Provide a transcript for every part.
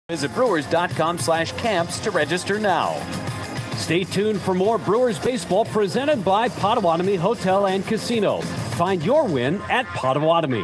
Visit brewers.com/camps to register now. Stay tuned for more Brewers baseball presented by Potawatomi Hotel and Casino. Find your win at Potawatomi.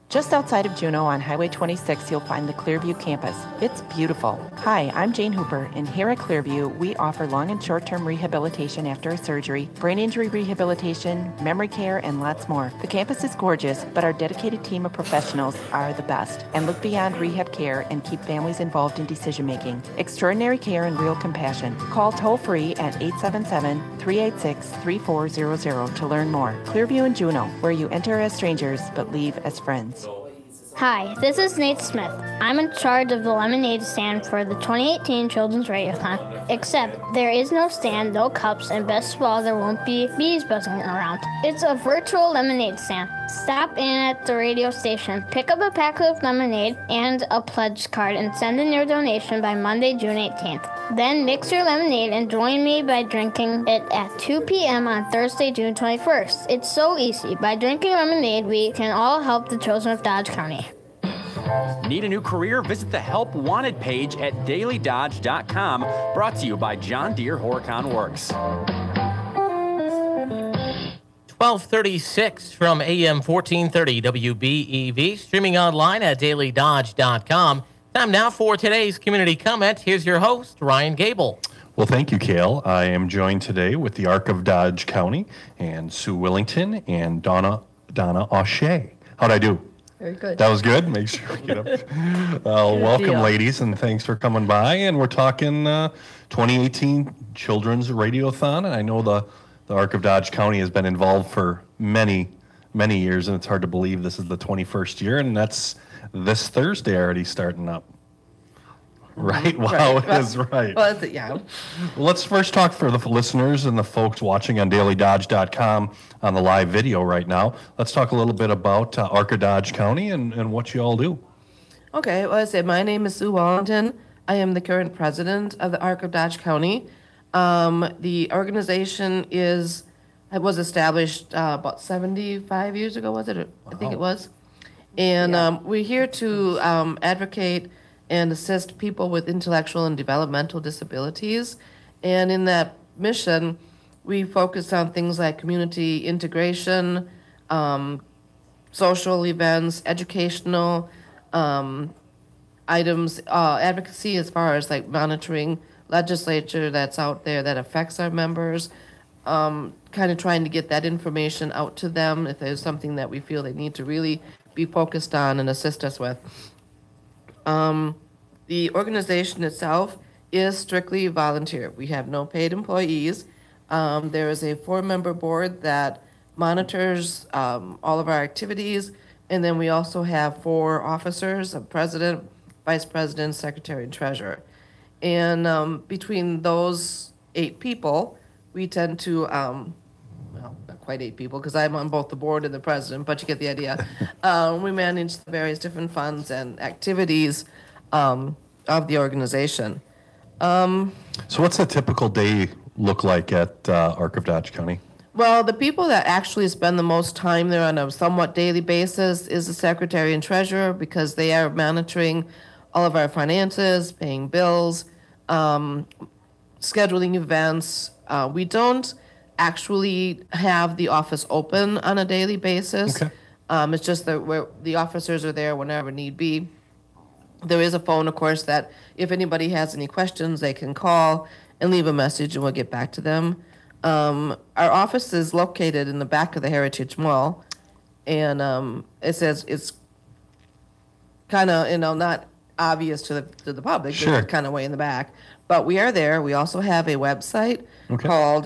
Just outside of Juneau on Highway 26, you'll find the Clearview campus. It's beautiful. Hi, I'm Jane Hooper, and here at Clearview, we offer long and short-term rehabilitation after a surgery, brain injury rehabilitation, memory care, and lots more. The campus is gorgeous, but our dedicated team of professionals are the best and look beyond rehab care and keep families involved in decision-making. Extraordinary care and real compassion. Call toll-free at 877-386-3400 to learn more. Clearview in Juneau, where you enter as strangers but leave as friends. Hi, this is Nate Smith. I'm in charge of the lemonade stand for the 2018 Children's Radiothon. Except there is no stand, no cups, and best of all, there won't be bees buzzing around. It's a virtual lemonade stand. Stop in at the radio station, pick up a pack of lemonade and a pledge card, and send in your donation by Monday, June 18th. Then mix your lemonade and join me by drinking it at 2 p.m. on Thursday, June 21st. It's so easy. By drinking lemonade, we can all help the children of Dodge County. Need a new career? Visit the Help Wanted page at dailydodge.com. Brought to you by John Deere Horicon Works. 1236 from AM 1430 WBEV. Streaming online at dailydodge.com. Time now for today's community comment. Here's your host, Ryan Gable. Well, thank you, Cale. I am joined today with the Arc of Dodge County and Sue Willington and Donna O'Shea. How'd I do? Very good. That was good. Make sure we get up. Welcome, ladies, and thanks for coming by. And we're talking 2018 Children's Radiothon. And I know the Arc of Dodge County has been involved for many, many years, and it's hard to believe this is the 21st year, and that's this Thursday already starting up. Right? Wow, it is right. Well, yeah. Well, let's first talk for the listeners and the folks watching on dailydodge.com on the live video right now. Let's talk a little bit about Arc of Dodge County and what you all do. Okay, well, I said my name is Sue Wallington. I am the current president of the Arc of Dodge County. The organization was established about 75 years ago, was it? Wow. I think it was. And we're here to advocate and assist people with intellectual and developmental disabilities. And in that mission, we focus on things like community integration, social events, educational items, advocacy as far as like monitoring legislature that's out there that affects our members, kind of trying to get that information out to them if there's something that we feel they need to really be focused on and assist us with. The organization itself is strictly volunteer. We have no paid employees. There is a 4-member board that monitors all of our activities, and then we also have 4 officers, a president, vice president, secretary, and treasurer. And between those 8 people, we tend to, well, not quite 8 people, because I'm on both the board and the president, but you get the idea. We manage the various different funds and activities of the organization. So what's a typical day look like at Arc of Dodge County? Well, the people that actually spend the most time there on a somewhat daily basis is the secretary and treasurer, because they are monitoring all of our finances, paying bills, scheduling events. We don't actually have the office open on a daily basis. Okay. It's just that the officers are there whenever need be. There is a phone, of course, that if anybody has any questions, they can call and leave a message, and we'll get back to them. Our office is located in the back of the Heritage Mall, and it says it's kind of, not obvious to the public. Sure. It's kind of way in the back, but we are there. We also have a website called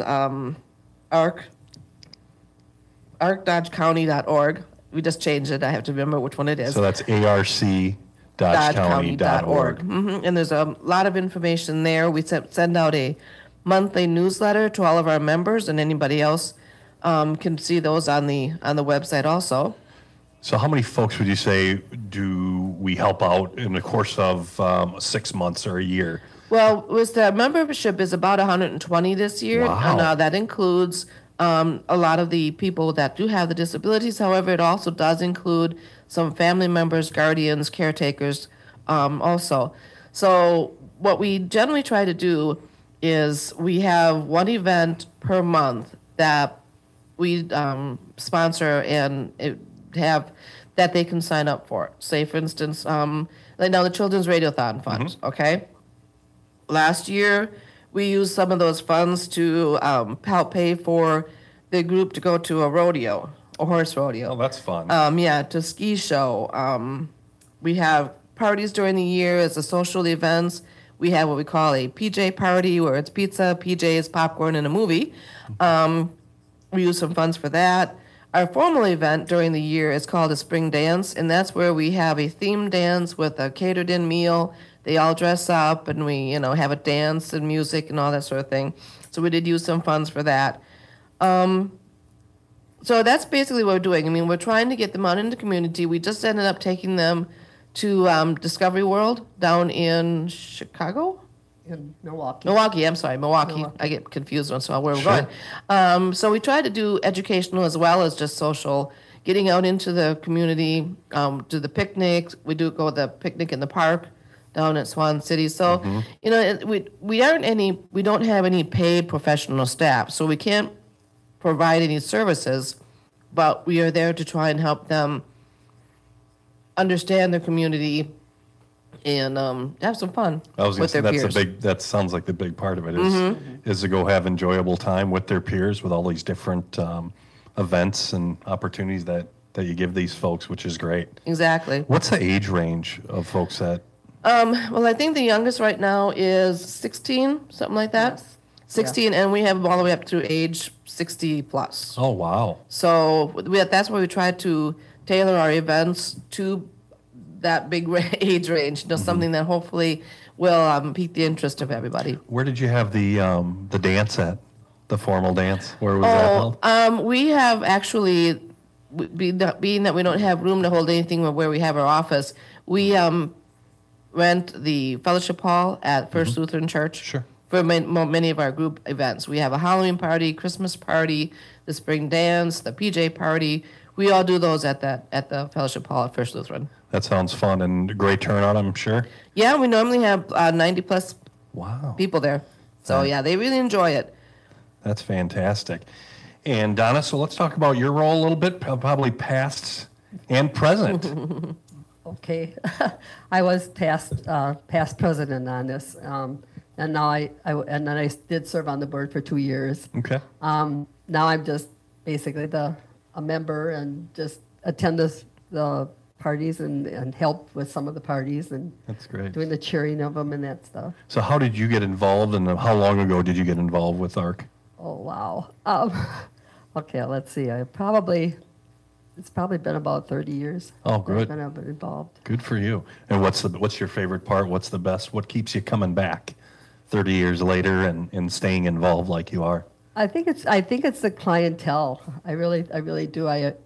arcdodgecounty.org. We just changed it. I have to remember which one it is. So that's arcdodgecounty.org. Mm-hmm. And there's a lot of information there. We send out a monthly newsletter to all of our members, and anybody else can see those on the website also. So how many folks would you say do we help out in the course of 6 months or a year? Well, with the membership is about 120 this year. Wow. And that includes a lot of the people that do have the disabilities. However, it also does include some family members, guardians, caretakers also. So what we generally try to do is we have one event per month that we sponsor and have that they can sign up for. Say, for instance, like now the Children's Radiothon Fund, okay? Last year, we used some of those funds to help pay for the group to go to a rodeo, a horse rodeo. Oh, that's fun. To ski show. We have parties during the year as a social events. We have what we call a PJ party, where it's pizza, PJs, popcorn, and a movie. We use some funds for that. Our formal event during the year is called a spring dance, and that's where we have a themed dance with a catered-in meal. They all dress up, and we, have a dance and music and all that sort of thing. So we did use some funds for that. So that's basically what we're doing. I mean, we're trying to get them out in the community. We just ended up taking them to Discovery World down in Chicago? In Milwaukee. Milwaukee. I get confused once in a while where we're going. So we try to do educational as well as just social, getting out into the community, do the picnics. We do go to the picnic in the park down at Swan City. So, we don't have any paid professional staff, so we can't provide any services, but we are there to try and help them understand their community and have some fun with their peers. That sounds like the big part of it is to go have enjoyable time with their peers with all these different events and opportunities that you give these folks, which is great. Exactly. What's the age range of folks that? Well, I think the youngest right now is 16, something like that. Yes. 16, and we have them all the way up to age 60 plus. Oh, wow. So that's why we try to tailor our events to that big age range, something that hopefully will pique the interest of everybody. Where did you have the dance at? The formal dance? Where was that held? We have actually, being that we don't have room to hold anything where we have our office, we rent the fellowship hall at First Lutheran Church. Sure. For many of our group events. We have a Halloween party, Christmas party, the spring dance, the PJ party. We all do those at the fellowship hall at First Lutheran. That sounds fun and a great turnout, I'm sure. Yeah, we normally have 90 plus people there. So they really enjoy it. That's fantastic. And Donna, so let's talk about your role a little bit, probably past and present. Okay. I was past president on this. And now I did serve on the board for 2 years. Okay. Now I'm just basically a member and just attend the parties and help with some of the parties and that's great. Doing the cheering of them and that stuff. So how did you get involved and how long ago did you get involved with ARC? Oh, wow. Okay, let's see. It's probably been about 30 years. Oh, good. I've been involved. Good for you. And what's your favorite part? What's the best? What keeps you coming back 30 years later and staying involved like you are? I think it's the clientele. I really do.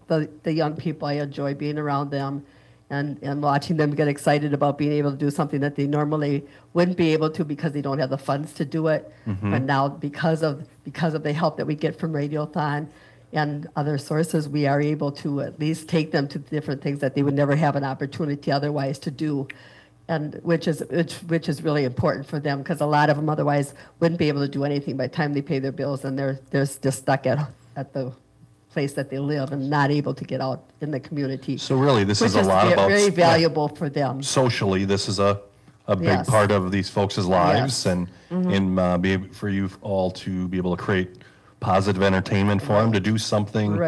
The young people, I enjoy being around them and watching them get excited about being able to do something that they normally wouldn't be able to because they don't have the funds to do it. But now because of the help that we get from Radiothon and other sources, we are able to at least take them to different things that they would never have an opportunity otherwise to do. And which is really important for them because a lot of them otherwise wouldn't be able to do anything by the time they pay their bills and they're just stuck at the place that they live and not able to get out in the community. So really, this is a lot about very valuable for them. Socially, this is a big part of these folks' lives, and for you all to be able to create positive entertainment for them to do something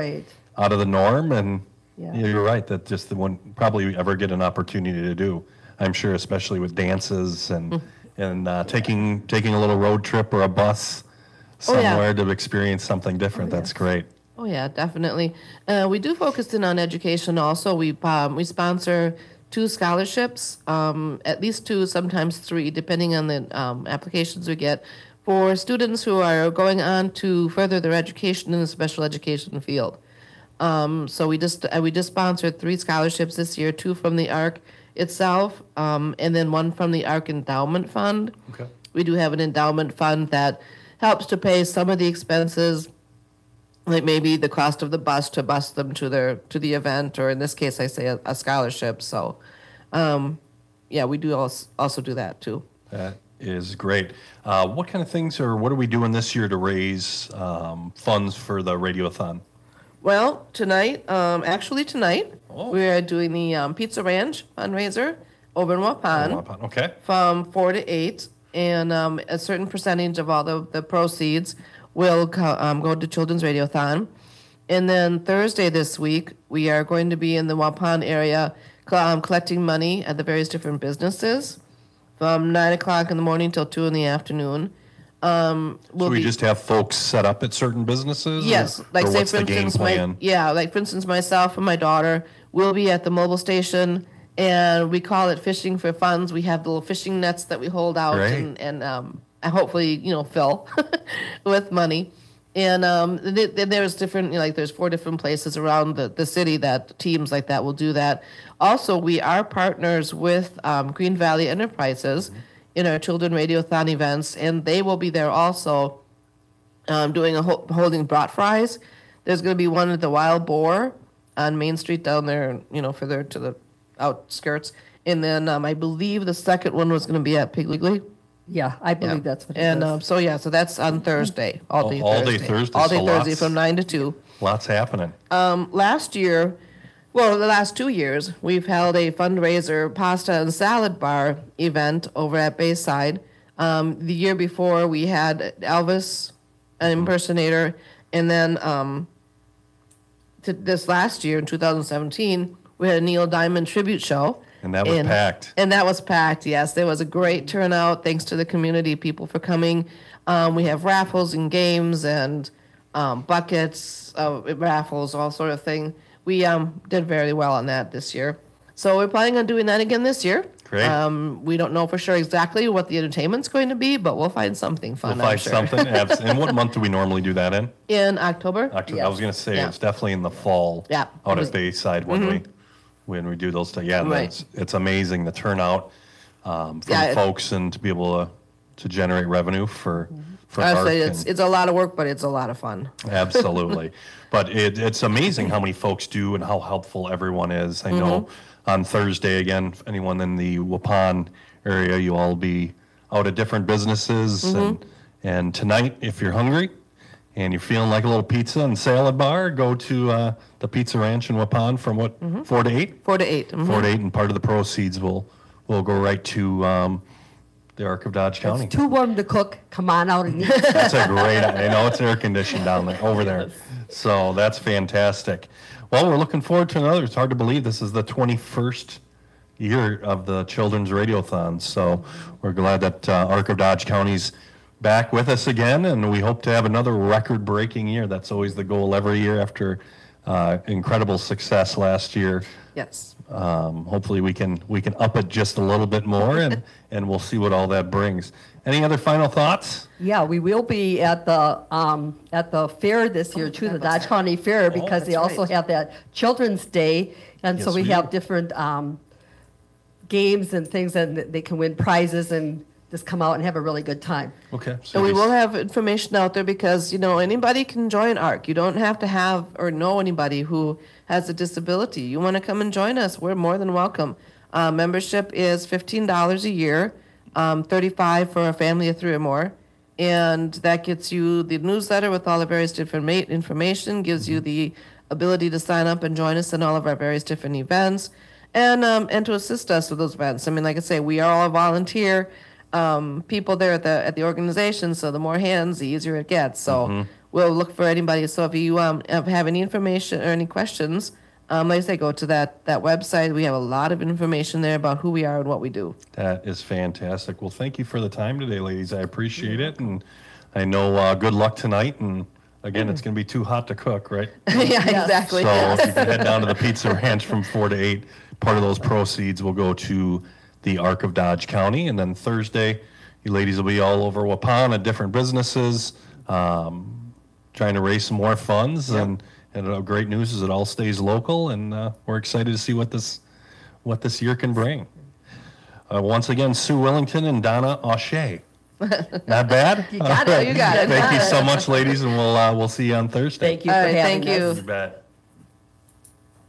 out of the norm. And you're right, that just the one probably ever get an opportunity to do. I'm sure, especially with dances and taking a little road trip or a bus somewhere to experience something different. That's great. Oh yeah, definitely. We do focus in on education also. We sponsor 2 scholarships, at least 2, sometimes 3, depending on the applications we get, for students who are going on to further their education in the special education field. So we just sponsored 3 scholarships this year, 2 from the ARC itself, and then 1 from the ARC Endowment Fund. Okay. We do have an endowment fund that helps to pay some of the expenses like maybe the cost of the bus to bus them to the event, or in this case, I say a scholarship. So, yeah, we do also do that too. That is great. What kind of things, or what are we doing this year to raise funds for the Radiothon? Well, tonight, we are doing the Pizza Ranch fundraiser over in Waupun. Okay. From 4 to 8, and a certain percentage of all the proceeds will go to Children's Radiothon. And then Thursday this week, we are going to be in the Waupun area collecting money at the various different businesses from 9 o'clock in the morning till 2 in the afternoon. So we just have folks set up at certain businesses? Yes. Like, say, for instance, for instance, myself and my daughter will be at the mobile station, and we call it Fishing for Funds. We have the little fishing nets that we hold out and hopefully, fill with money. And there's different, there's 4 different places around the city that teams like that will do that. Also, we are partners with Green Valley Enterprises in our Children Radiothon events, and they will be there also holding brat fries. There's going to be one at the Wild Boar on Main Street down there, further to the outskirts. And then I believe the second one was going to be at Piggly. Yeah, I believe that's what it is. And so that's on Thursday, all day Thursday. All day Thursday from 9 to 2. Lots happening. Last year, the last 2 years, we've held a fundraiser pasta and salad bar event over at Bayside. The year before, we had Elvis, an impersonator, and then this last year, in 2017, we had a Neil Diamond tribute show. And that was packed. And that was packed, yes. There was a great turnout. Thanks to the community people for coming. We have raffles and games and buckets, raffles, all sort of thing. We did very well on that this year. So we're planning on doing that again this year. Great. We don't know for sure exactly what the entertainment's going to be, but we'll find something fun, We'll find something. And what month do we normally do that in? In October. October. Yeah. I was going to say it's definitely in the fall out at Bayside when we do those things. Yeah, it's amazing the turnout from folks, and to be able to generate revenue for art. It's a lot of work, but it's a lot of fun. Absolutely. But it's amazing how many folks do and how helpful everyone is. I know on Thursday, again, anyone in the Waupun area, you all be out at different businesses. And tonight, if you're hungry and you're feeling like a little pizza and salad bar, go to the Pizza Ranch in Waupun from 4 to 8? 4 to 8. 4 to 8, and part of the proceeds will go right to the Arc of Dodge County. It's too warm to cook. Come on out and eat. That's a great, I know it's air conditioned down there, over there. So that's fantastic. Well, we're looking forward to another. It's hard to believe this is the 21st year of the Children's Radiothon. So we're glad that Arc of Dodge County's back with us again, and we hope to have another record-breaking year. That's always the goal every year after incredible success last year. Yes. Hopefully we can up it just a little bit more, and we'll see what all that brings. Any other final thoughts? Yeah, we will be at the fair this year too, the Dodge County Fair, because they also have that Children's Day, and so we have different games and things, and they can win prizes and just come out and have a really good time. Okay. So we will have information out there because, anybody can join ARC. You don't have to have or know anybody who has a disability. You want to come and join us, we're more than welcome. Membership is $15 a year, $35 for a family of 3 or more. And that gets you the newsletter with all the various different information, gives you the ability to sign up and join us in all of our various different events, and to assist us with those events. I mean, like I say, we are all volunteer people there at the organization, so the more hands, the easier it gets. So we'll look for anybody. So if you have any information or any questions, like I say, go to that website. We have a lot of information there about who we are and what we do. That is fantastic. Well, thank you for the time today, ladies. I appreciate it, and I know good luck tonight. And again, it's going to be too hot to cook, right? Yeah, exactly. So if you can head down to the Pizza Ranch from 4 to 8, part of those proceeds will go to the Arc of Dodge County. And then Thursday, you ladies will be all over Waupun at different businesses, trying to raise some more funds. And great news is it all stays local, and we're excited to see what this year can bring. Once again, Sue Willington and Donna O'Shea. Not bad? You got it. You got it. Thank you so much, ladies, and we'll see you on Thursday. Thank you All for right, having thank us. you. You bet.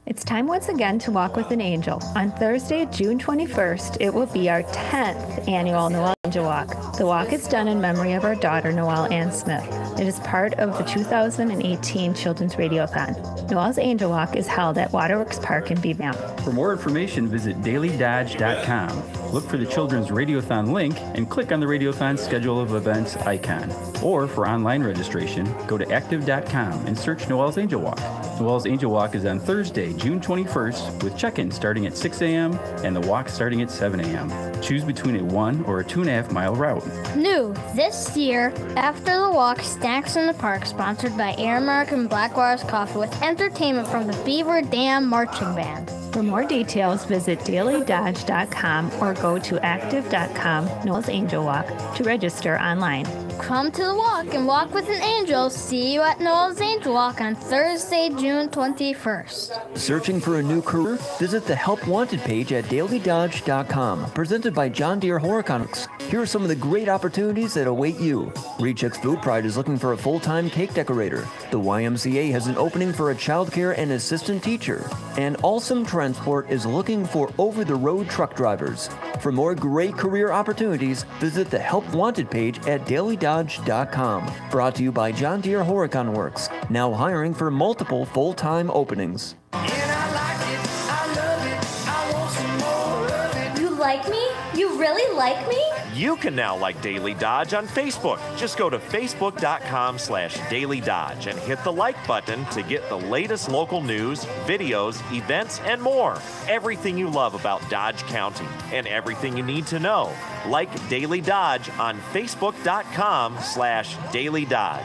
It's time once again to walk with an angel. On Thursday, June 21st, it will be our 10th annual Noelle Angel Walk. The walk is done in memory of our daughter, Noelle Ann Smith. It is part of the 2018 Children's Radiothon. Noelle's Angel Walk is held at Waterworks Park in Beeville. For more information, visit dailydodge.com. Look for the Children's Radiothon link and click on the Radiothon schedule of events icon. Or for online registration, go to active.com and search Noelle's Angel Walk. Noelle's Angel Walk is on Thursday, June 21st, with check-in starting at 6 a.m. and the walk starting at 7 a.m. Choose between a 1 or a 2.5 mile route. New this year, after the walk, Snacks in the Park, sponsored by Airmark and Blackwater's Coffee, with entertainment from the Beaver Dam Marching Band. For more details, visit dailydodge.com or go to active.com Noelle's Angel Walk to register online. Come to the walk and walk with an angel. See you at Noelle's Angel Walk on Thursday, June 21st. Searching for a new career? Visit the Help Wanted page at dailydodge.com. Presented by John Deere Horicomics. Here are some of the great opportunities that await you. Rechex Food Pride is looking for a full-time cake decorator. The YMCA has an opening for a childcare and assistant teacher. And Awesome Transport is looking for over-the-road truck drivers. For more great career opportunities, visit the Help Wanted page at dailydodge.com. Brought to you by John Deere Horicon Works, now hiring for multiple full-time openings. You like me? You really like me? You can now like Daily Dodge on Facebook. Just go to facebook.com/Daily Dodge and hit the like button to get the latest local news, videos, events, and more. Everything you love about Dodge County and everything you need to know. Like Daily Dodge on facebook.com/Daily Dodge.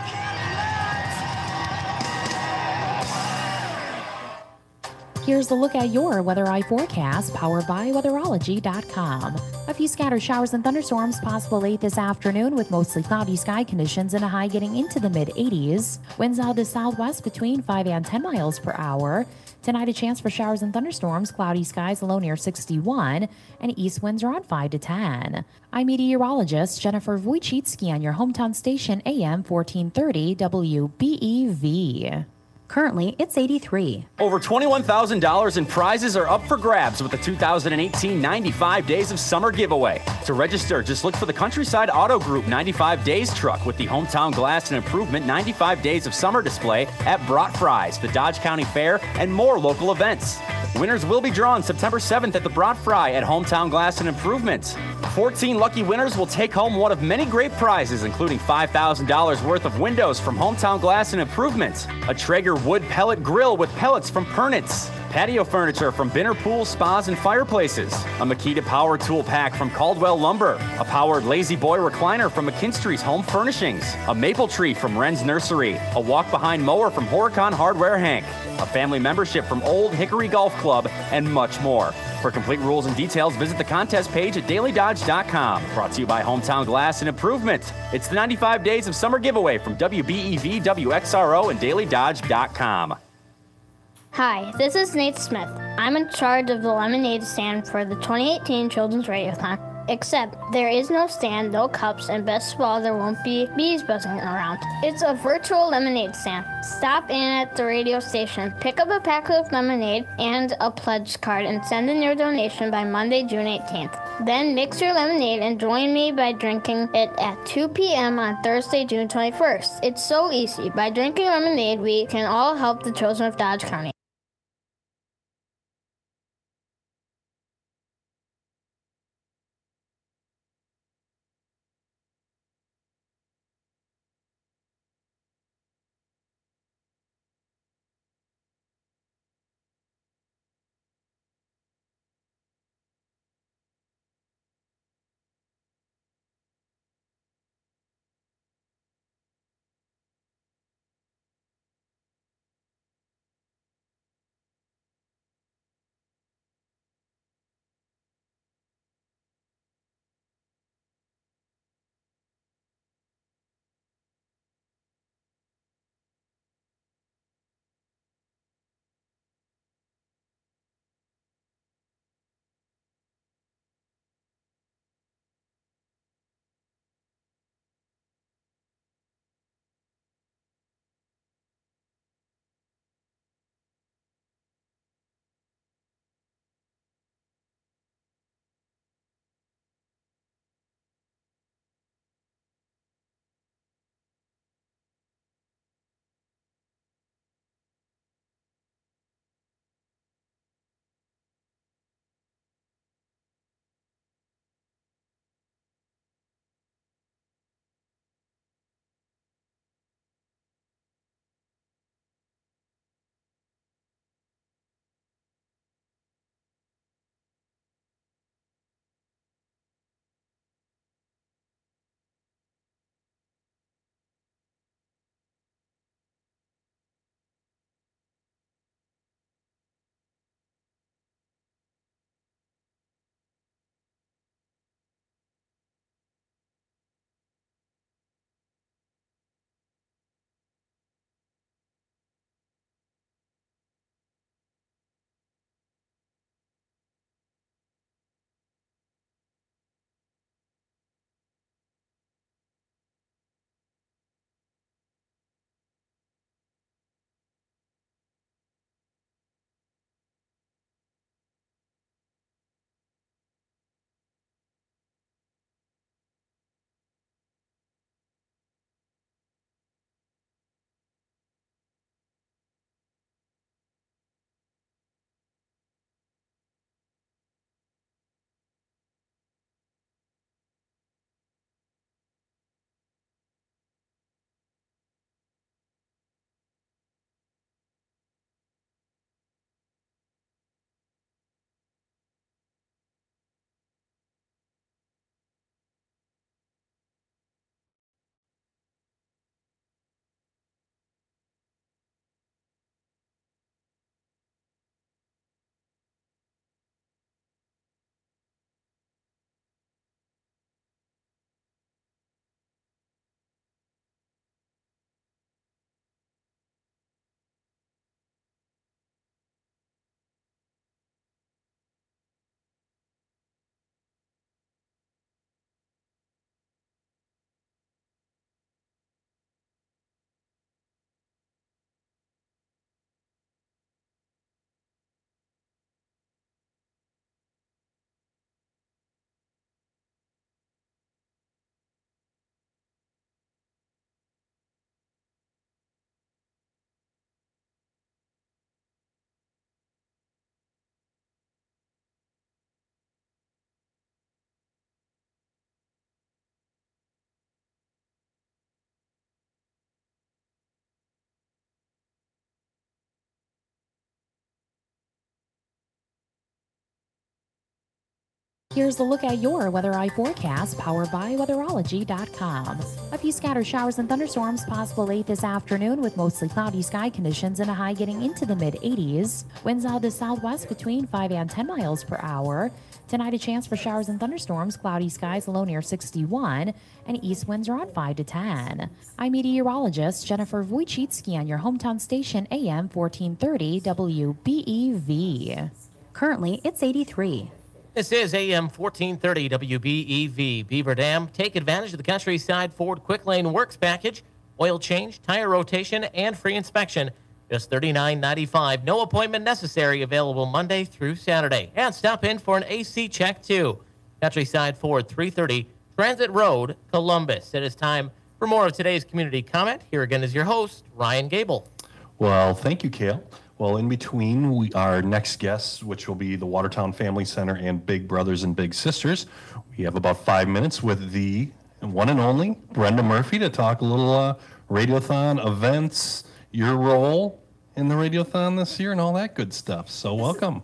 Here's a look at your Weather Eye forecast, powered by weatherology.com. A few scattered showers and thunderstorms possible late this afternoon, with mostly cloudy sky conditions and a high getting into the mid-80s. Winds out of the southwest between 5 and 10 miles per hour. Tonight, a chance for showers and thunderstorms, cloudy skies, low near 61, and east winds around 5 to 10. I'm meteorologist Jennifer Wojcicki on your hometown station, AM 1430 WBEV. Currently, it's 83. Over $21,000 in prizes are up for grabs with the 2018 95 Days of Summer giveaway. To register, just look for the Countryside Auto Group 95 Days truck with the Hometown Glass and Improvement 95 Days of Summer display at Brat Fries, the Dodge County Fair, and more local events. Winners will be drawn September 7th at the Brat Fry at Hometown Glass and Improvement. 14 lucky winners will take home one of many great prizes, including $5,000 worth of windows from Hometown Glass and Improvement, a Traeger wood pellet grill with pellets from Pernitz, patio furniture from Binner Pool Spas and Fireplaces, a Makita Power Tool Pack from Caldwell Lumber, a powered Lazy Boy recliner from McKinstry's Home Furnishings, a maple tree from Wren's Nursery, a walk-behind mower from Horicon Hardware Hank, a family membership from Old Hickory Golf Club, and much more. For complete rules and details, visit the contest page at dailydodge.com. Brought to you by Hometown Glass and Improvement. It's the 95 Days of Summer giveaway from WBEV, WXRO, and dailydodge.com. Hi, this is Nate Smith. I'm in charge of the lemonade stand for the 2018 Children's Radiothon. Except there is no stand, no cups, and best of all, there won't be bees buzzing around. It's a virtual lemonade stand. Stop in at the radio station, pick up a pack of lemonade and a pledge card, and send in your donation by Monday, June 18th. Then mix your lemonade and join me by drinking it at 2 p.m. on Thursday, June 21st. It's so easy. By drinking lemonade, we can all help the children of Dodge County. Here's a look at your Weather Eye forecast, powered by weatherology.com. A few scattered showers and thunderstorms possible late this afternoon with mostly cloudy sky conditions and a high getting into the mid-80s. Winds out of the southwest between 5 and 10 miles per hour. Tonight, a chance for showers and thunderstorms, cloudy skies, low near 61, and east winds around 5 to 10. I'm meteorologist Jennifer Wojcicki on your hometown station, AM 1430 WBEV. Currently, it's 83. This is AM 1430 WBEV. Beaver Dam. Take advantage of the Countryside Ford Quick Lane Works package. Oil change, tire rotation, and free inspection. Just $39.95. No appointment necessary. Available Monday through Saturday. And stop in for an AC check, too. Countryside Ford, 330 Transit Road, Columbus. It is time for more of today's community comment. Here again is your host, Ryan Gable. Well, thank you, Kale. Well, in between our next guests, which will be the Watertown Family Center and Big Brothers and Big Sisters, we have about 5 minutes with the one and only Brenda Murphy to talk a little Radiothon events, your role in the Radiothon this year, and all that good stuff. So welcome.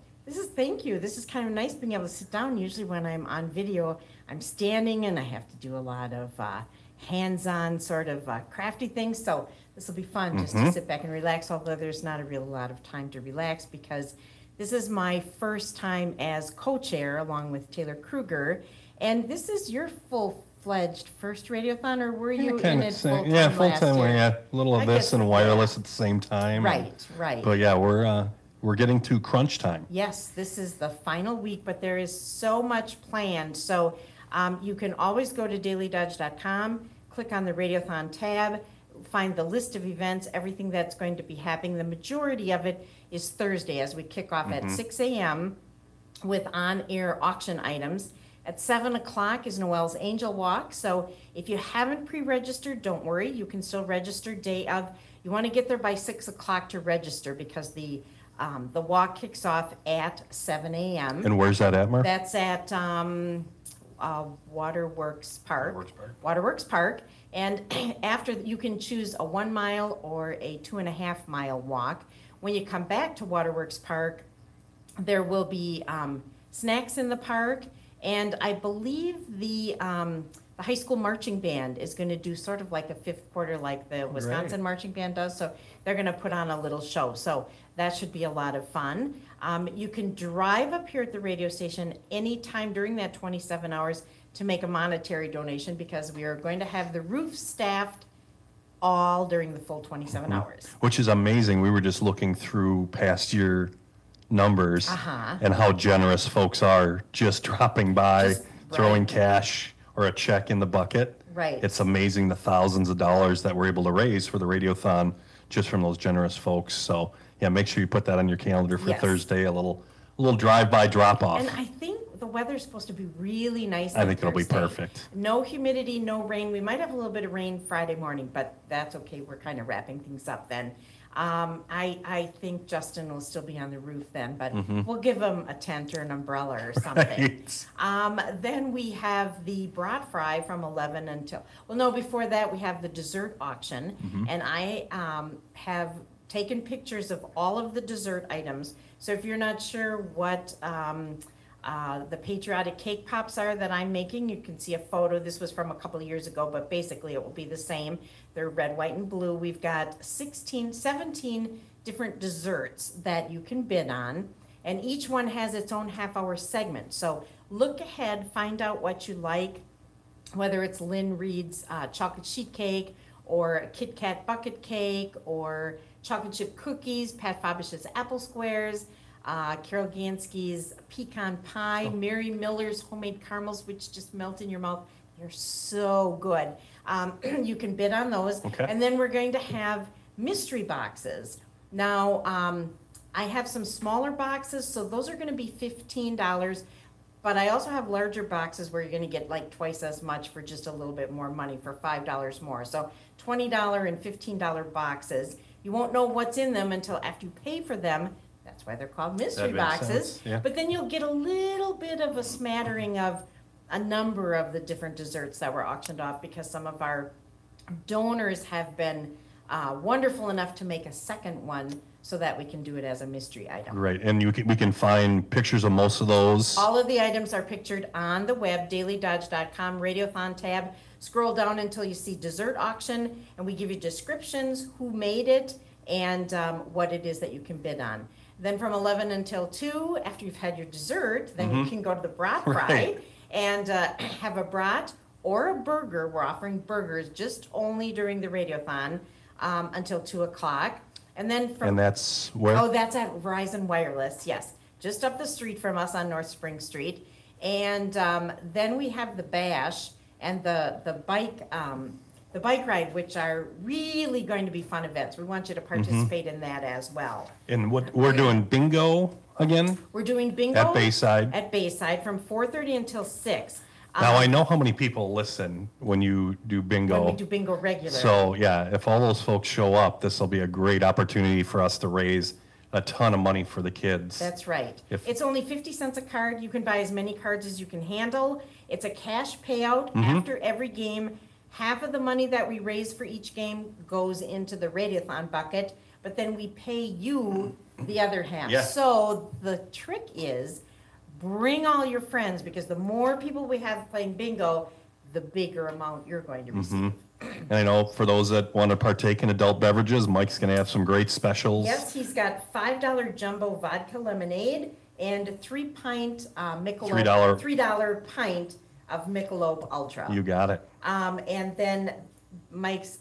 Thank you. This is kind of nice being able to sit down. Usually when I'm on video, I'm standing and I have to do a lot of hands-on sort of crafty things. So this will be fun just to sit back and relax, although there's not a real lot of time to relax because this is my first time as co-chair along with Taylor Kruger. And this is your full-fledged first Radiothon, or were you in it full-time Yeah, full-time. last year? A little of this and wireless at the same time. Right. But yeah, we're getting to crunch time. Yes, this is the final week, but there is so much planned. So you can always go to dailydodge.com, click on the Radiothon tab, find the list of events, everything that's going to be happening. The majority of it is Thursday as we kick off at 6 a.m. with on-air auction items. At 7 o'clock is Noelle's Angel Walk. So if you haven't pre-registered, don't worry. You can still register day of. You want to get there by 6 o'clock to register because the walk kicks off at 7 a.m. And where's that at, Mark? That's at Waterworks Park. Waterworks Park. And after, you can choose a 1 mile or a 2.5 mile walk. When you come back to Waterworks Park, there will be snacks in the park. And I believe the high school marching band is going to do sort of like a fifth quarter like the Wisconsin marching band does. So they're going to put on a little show. So that should be a lot of fun. You can drive up here at the radio station anytime during that 27 hours to make a monetary donation because we are going to have the roof staffed all during the full 27 hours. Which is amazing. We were just looking through past year numbers and how generous folks are just dropping by, throwing cash or a check in the bucket. Right. It's amazing the thousands of dollars that we're able to raise for the Radiothon just from those generous folks. So yeah, make sure you put that on your calendar for Thursday, a little drive-by drop-off. And I think the weather's supposed to be really nice. I think it'll be perfect. No humidity, no rain. We might have a little bit of rain Friday morning, but that's okay. We're kind of wrapping things up then. I think Justin will still be on the roof then, but we'll give him a tent or an umbrella or something. Then we have the brat fry from 11 until, well, no, before that we have the dessert auction. And I have taken pictures of all of the dessert items. So if you're not sure what the patriotic cake pops are that I'm making, you can see a photo. This was from a couple of years ago, but basically it will be the same. They're red, white, and blue. We've got 17 different desserts that you can bid on, and each one has its own half-hour segment. So look ahead, find out what you like, whether it's Lynn Reed's chocolate sheet cake, or Kit Kat bucket cake, or chocolate chip cookies, Pat Fabish's apple squares, Carol Gansky's pecan pie, Mary Miller's homemade caramels, which just melt in your mouth. They're so good. You can bid on those. And then we're going to have mystery boxes. Now, I have some smaller boxes, so those are going to be $15. But I also have larger boxes where you're going to get like twice as much for just a little bit more money, for $5 more. So $20 and $15 boxes. You won't know what's in them until after you pay for them. That's why they're called mystery boxes. But then you'll get a little bit of a smattering of a number of the different desserts that were auctioned off, because some of our donors have been wonderful enough to make a second one. so that we can do it as a mystery item. Great. And we can find pictures of most of those. All of the items are pictured on the web, dailydodge.com, Radiothon tab. Scroll down until you see dessert auction, and we give you descriptions, who made it, and what it is that you can bid on. Then from 11 until 2, after you've had your dessert, then you can go to the brat fry and have a brat or a burger. We're offering burgers just only during the Radiothon until 2 o'clock. And then and that's where? Oh, that's at Verizon Wireless, yes. Just up the street from us on North Spring Street. And then we have the bash and the bike ride, which are really going to be fun events. We want you to participate in that as well. And what we're doing bingo again? We're doing bingo at Bayside. At Bayside from 4:30 until 6. Now I know how many people listen when you do bingo. When we do bingo regularly. So yeah, if all those folks show up, this will be a great opportunity for us to raise a ton of money for the kids. That's right. It's only 50 cents a card. You can buy as many cards as you can handle. It's a cash payout after every game. Half of the money that we raise for each game goes into the Radiothon bucket, but then we pay you the other half. Yeah. So the trick is bring all your friends, because the more people we have playing bingo, the bigger amount you're going to receive. And I know for those that want to partake in adult beverages, Mike's going to have some great specials. Yes, he's got $5 jumbo vodka lemonade and 3-pint Michelob, $3 pint of Michelob Ultra. You got it. And then Mike's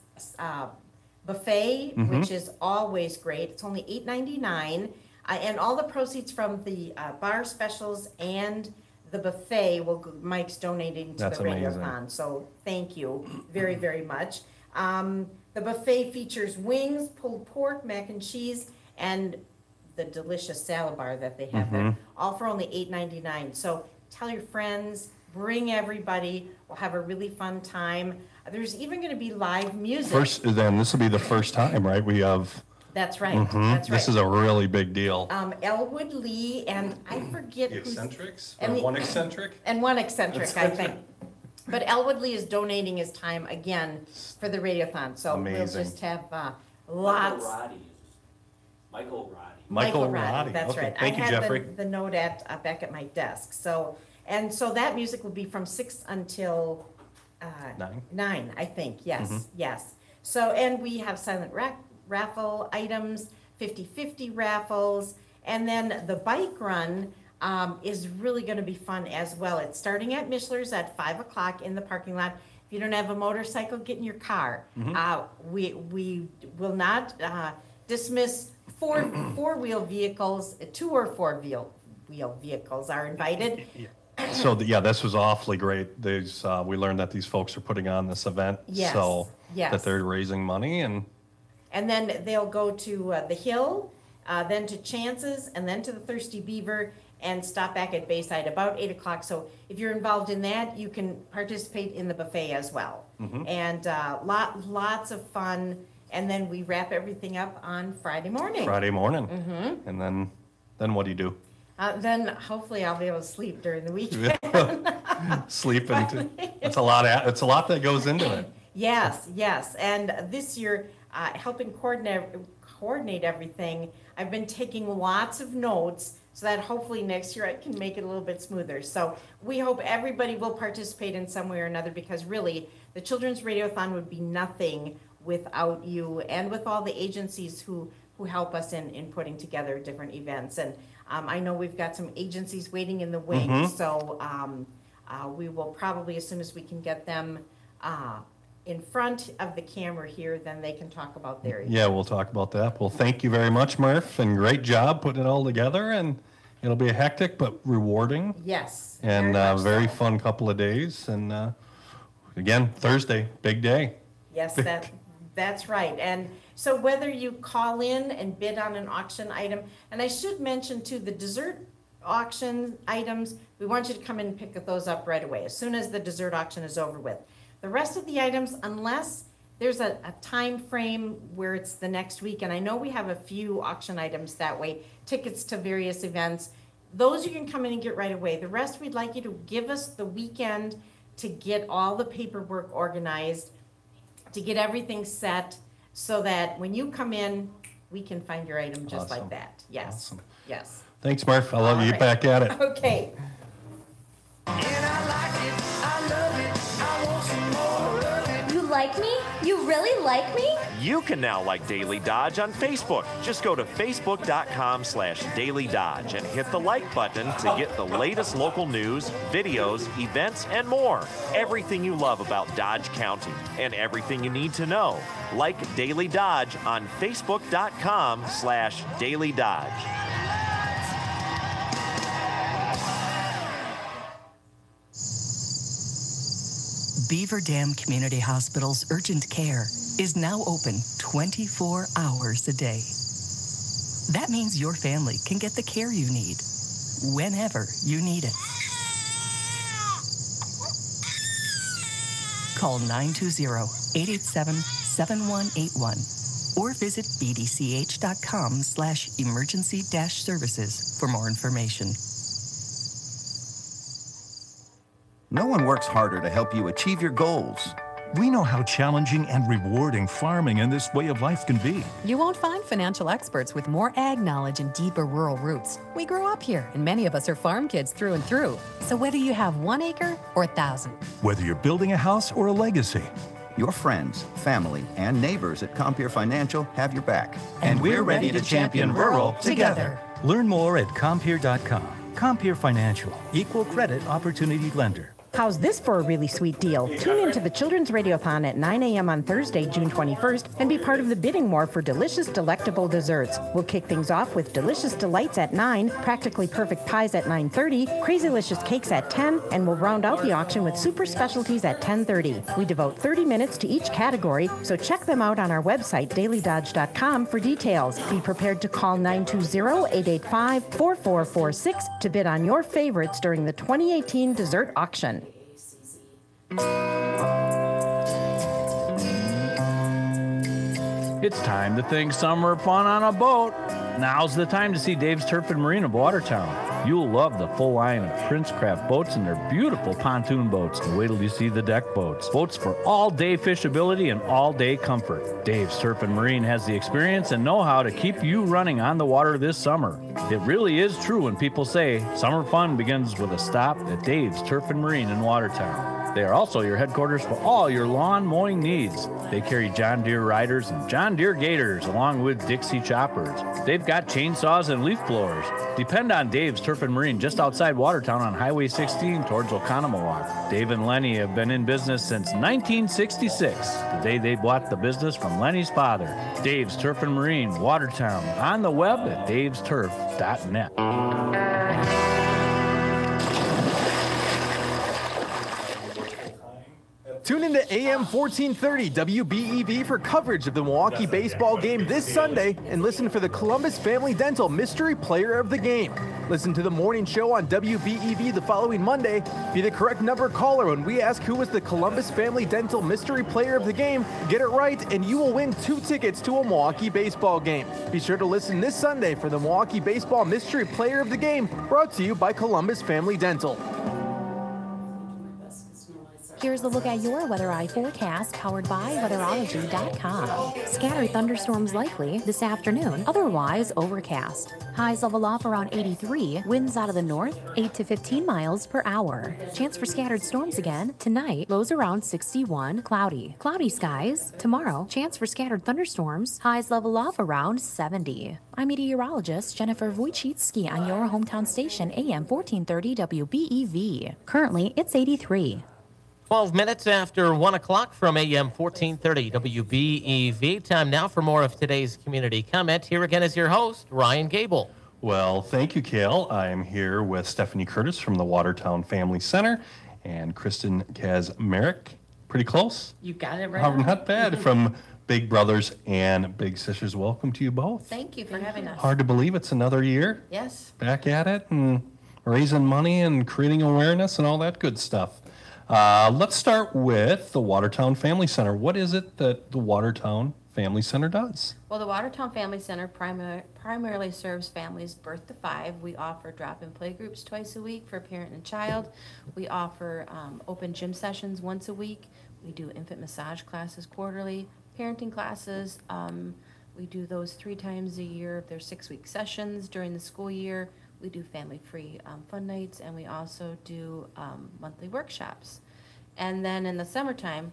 buffet, which is always great. It's only $8.99. And all the proceeds from the bar specials and the buffet Mike's donating to That's the amazing. Radiothon. So thank you very, very much. The buffet features wings, pulled pork, mac and cheese, and the delicious salad bar that they have there, all for only $8.99. So tell your friends, bring everybody. We'll have a really fun time. There's even going to be live music. This will be the first time, right? We have. That's right. That's right. This is a really big deal. Elwood Lee and I forget The who's eccentrics? and One eccentric? And one eccentric, I think. But Elwood Lee is donating his time again for the Radiothon. So we'll just have lots. Michael Roddy. Michael Roddy. That's Okay. right. Thank you, I Jeffrey. had the note back at my desk. So that music will be from 6 until 9, I think. Yes, yes. So, and we have silent raffle items, 50/50 raffles, and then the bike run is really going to be fun as well. It's starting at Mishler's at 5 o'clock in the parking lot. If you don't have a motorcycle, get in your car. We will not dismiss four-wheel vehicles. 2 or 4-wheel vehicles are invited. So this was awfully great. We learned that these folks are putting on this event, that they're raising money, and then they'll go to the Hill, then to Chance's, and then to the Thirsty Beaver, and stop back at Bayside about 8 o'clock. So if you're involved in that, you can participate in the buffet as well. And lots of fun. And then we wrap everything up on Friday morning. And then what do you do? Then hopefully I'll be able to sleep during the weekend. Sleep into it's a lot that goes into it. Yes. And this year, helping coordinate everything, I've been taking lots of notes so that hopefully next year I can make it a little bit smoother. So we hope everybody will participate in some way or another, because really the Children's Radiothon would be nothing without you and with all the agencies who help us in putting together different events. And I know we've got some agencies waiting in the wings, so we will probably, as soon as we can get them in front of the camera here, then they can talk about their event. Yeah, we'll talk about that. Well, thank you very much, Murph, and great job putting it all together. And it'll be a hectic but rewarding. Yes. And very fun couple of days. And again, Thursday, big day. Yes, that's right. And so whether you call in and bid on an auction item, and I should mention too, the dessert auction items, we want you to come in and pick those up right away, as soon as the dessert auction is over with. The rest of the items, unless there's a time frame where it's the next week, and I know we have a few auction items that way, tickets to various events, those you can come in and get right away. The rest, we'd like you to give us the weekend to get all the paperwork organized, to get everything set, so that when you come in, we can find your item just Awesome. like that. Yes. Awesome. Yes. Thanks, Murph. I'll let you get back at it. Okay. You like me? You really like me? You can now like Daily Dodge on Facebook. Just go to facebook.com/Daily Dodge and hit the like button to get the latest local news, videos, events, and more. Everything you love about Dodge County and everything you need to know. Like Daily Dodge on facebook.com/Daily Dodge. Beaver Dam Community Hospital's urgent care is now open 24 hours a day. That means your family can get the care you need, whenever you need it. Call 920-887-7181 or visit bdch.com/emergency-services for more information. No one works harder to help you achieve your goals. We know how challenging and rewarding farming and this way of life can be. You won't find financial experts with more ag knowledge and deeper rural roots. We grew up here, and many of us are farm kids through and through. So whether you have 1 acre or 1,000. Whether you're building a house or a legacy. Your friends, family, and neighbors at Compeer Financial have your back. And we're ready to champion rural together. Learn more at Compeer.com. Compeer Financial, equal credit opportunity lender. How's this for a really sweet deal? Tune into the Children's Radiothon at 9 a.m. on Thursday, June 21st, and be part of the bidding war for delicious, delectable desserts. We'll kick things off with Delicious Delights at 9, Practically Perfect Pies at 9:30, Crazylicious Cakes at 10, and we'll round out the auction with Super Specialties at 10:30. We devote 30 minutes to each category, so check them out on our website, dailydodge.com, for details. Be prepared to call 920-885-4446 to bid on your favorites during the 2018 dessert auction. It's time to think summer fun on a boat. Now's the time to see Dave's Turf and Marine of Watertown. You'll love the full line of Princecraft boats and their beautiful pontoon boats. And wait till you see the deck boats. Boats for all-day fishability and all-day comfort. Dave's Turf and Marine has the experience and know-how to keep you running on the water this summer. It really is true when people say summer fun begins with a stop at Dave's Turf and Marine in Watertown. They are also your headquarters for all your lawn mowing needs. They carry John Deere riders and John Deere gators along with Dixie choppers. They've got chainsaws and leaf blowers. Depend on Dave's Turf and Marine just outside Watertown on Highway 16 towards Oconomowoc. Dave and Lenny have been in business since 1966, the day they bought the business from Lenny's father. Dave's Turf and Marine, Watertown, on the web at davesturf.net. Tune into AM 1430 WBEV for coverage of the Milwaukee baseball game this Sunday and listen for the Columbus Family Dental Mystery Player of the Game. Listen to the morning show on WBEV the following Monday. Be the correct number caller when we ask who was the Columbus Family Dental Mystery Player of the Game. Get it right and you will win 2 tickets to a Milwaukee baseball game. Be sure to listen this Sunday for the Milwaukee Baseball Mystery Player of the Game, brought to you by Columbus Family Dental. Here's a look at your Weather Eye forecast, powered by weatherology.com. Scattered thunderstorms likely this afternoon, otherwise overcast. Highs level off around 83, winds out of the north, 8 to 15 miles per hour. Chance for scattered storms again tonight, lows around 61, cloudy. Cloudy skies tomorrow, chance for scattered thunderstorms, highs level off around 70. I'm meteorologist Jennifer Wojcicki on your hometown station, AM 1430 WBEV. Currently, it's 83. 12 minutes after 1 o'clock from AM 1430 WBEV. Time now for more of today's community comment. Here again is your host, Ryan Gable. Well, thank you, Cale. I'm here with Stephanie Curtis from the Watertown Family Center and Kristen Kazmarek. Pretty close? You got it right. Not bad. From Big Brothers and Big Sisters. Welcome to you both. Thank you for having us. Hard to believe it's another year. Yes. Back at it and raising money and creating awareness and all that good stuff. Let's start with the Watertown Family Center. What is it that the Watertown Family Center does? Well, the Watertown Family Center primarily serves families birth to 5. We offer drop-in play groups twice a week for parent and child. We offer open gym sessions once a week. We do infant massage classes quarterly, parenting classes, We do those 3 times a year. There's 6-week sessions during the school year. We do family-free fun nights, and we also do monthly workshops. And then in the summertime,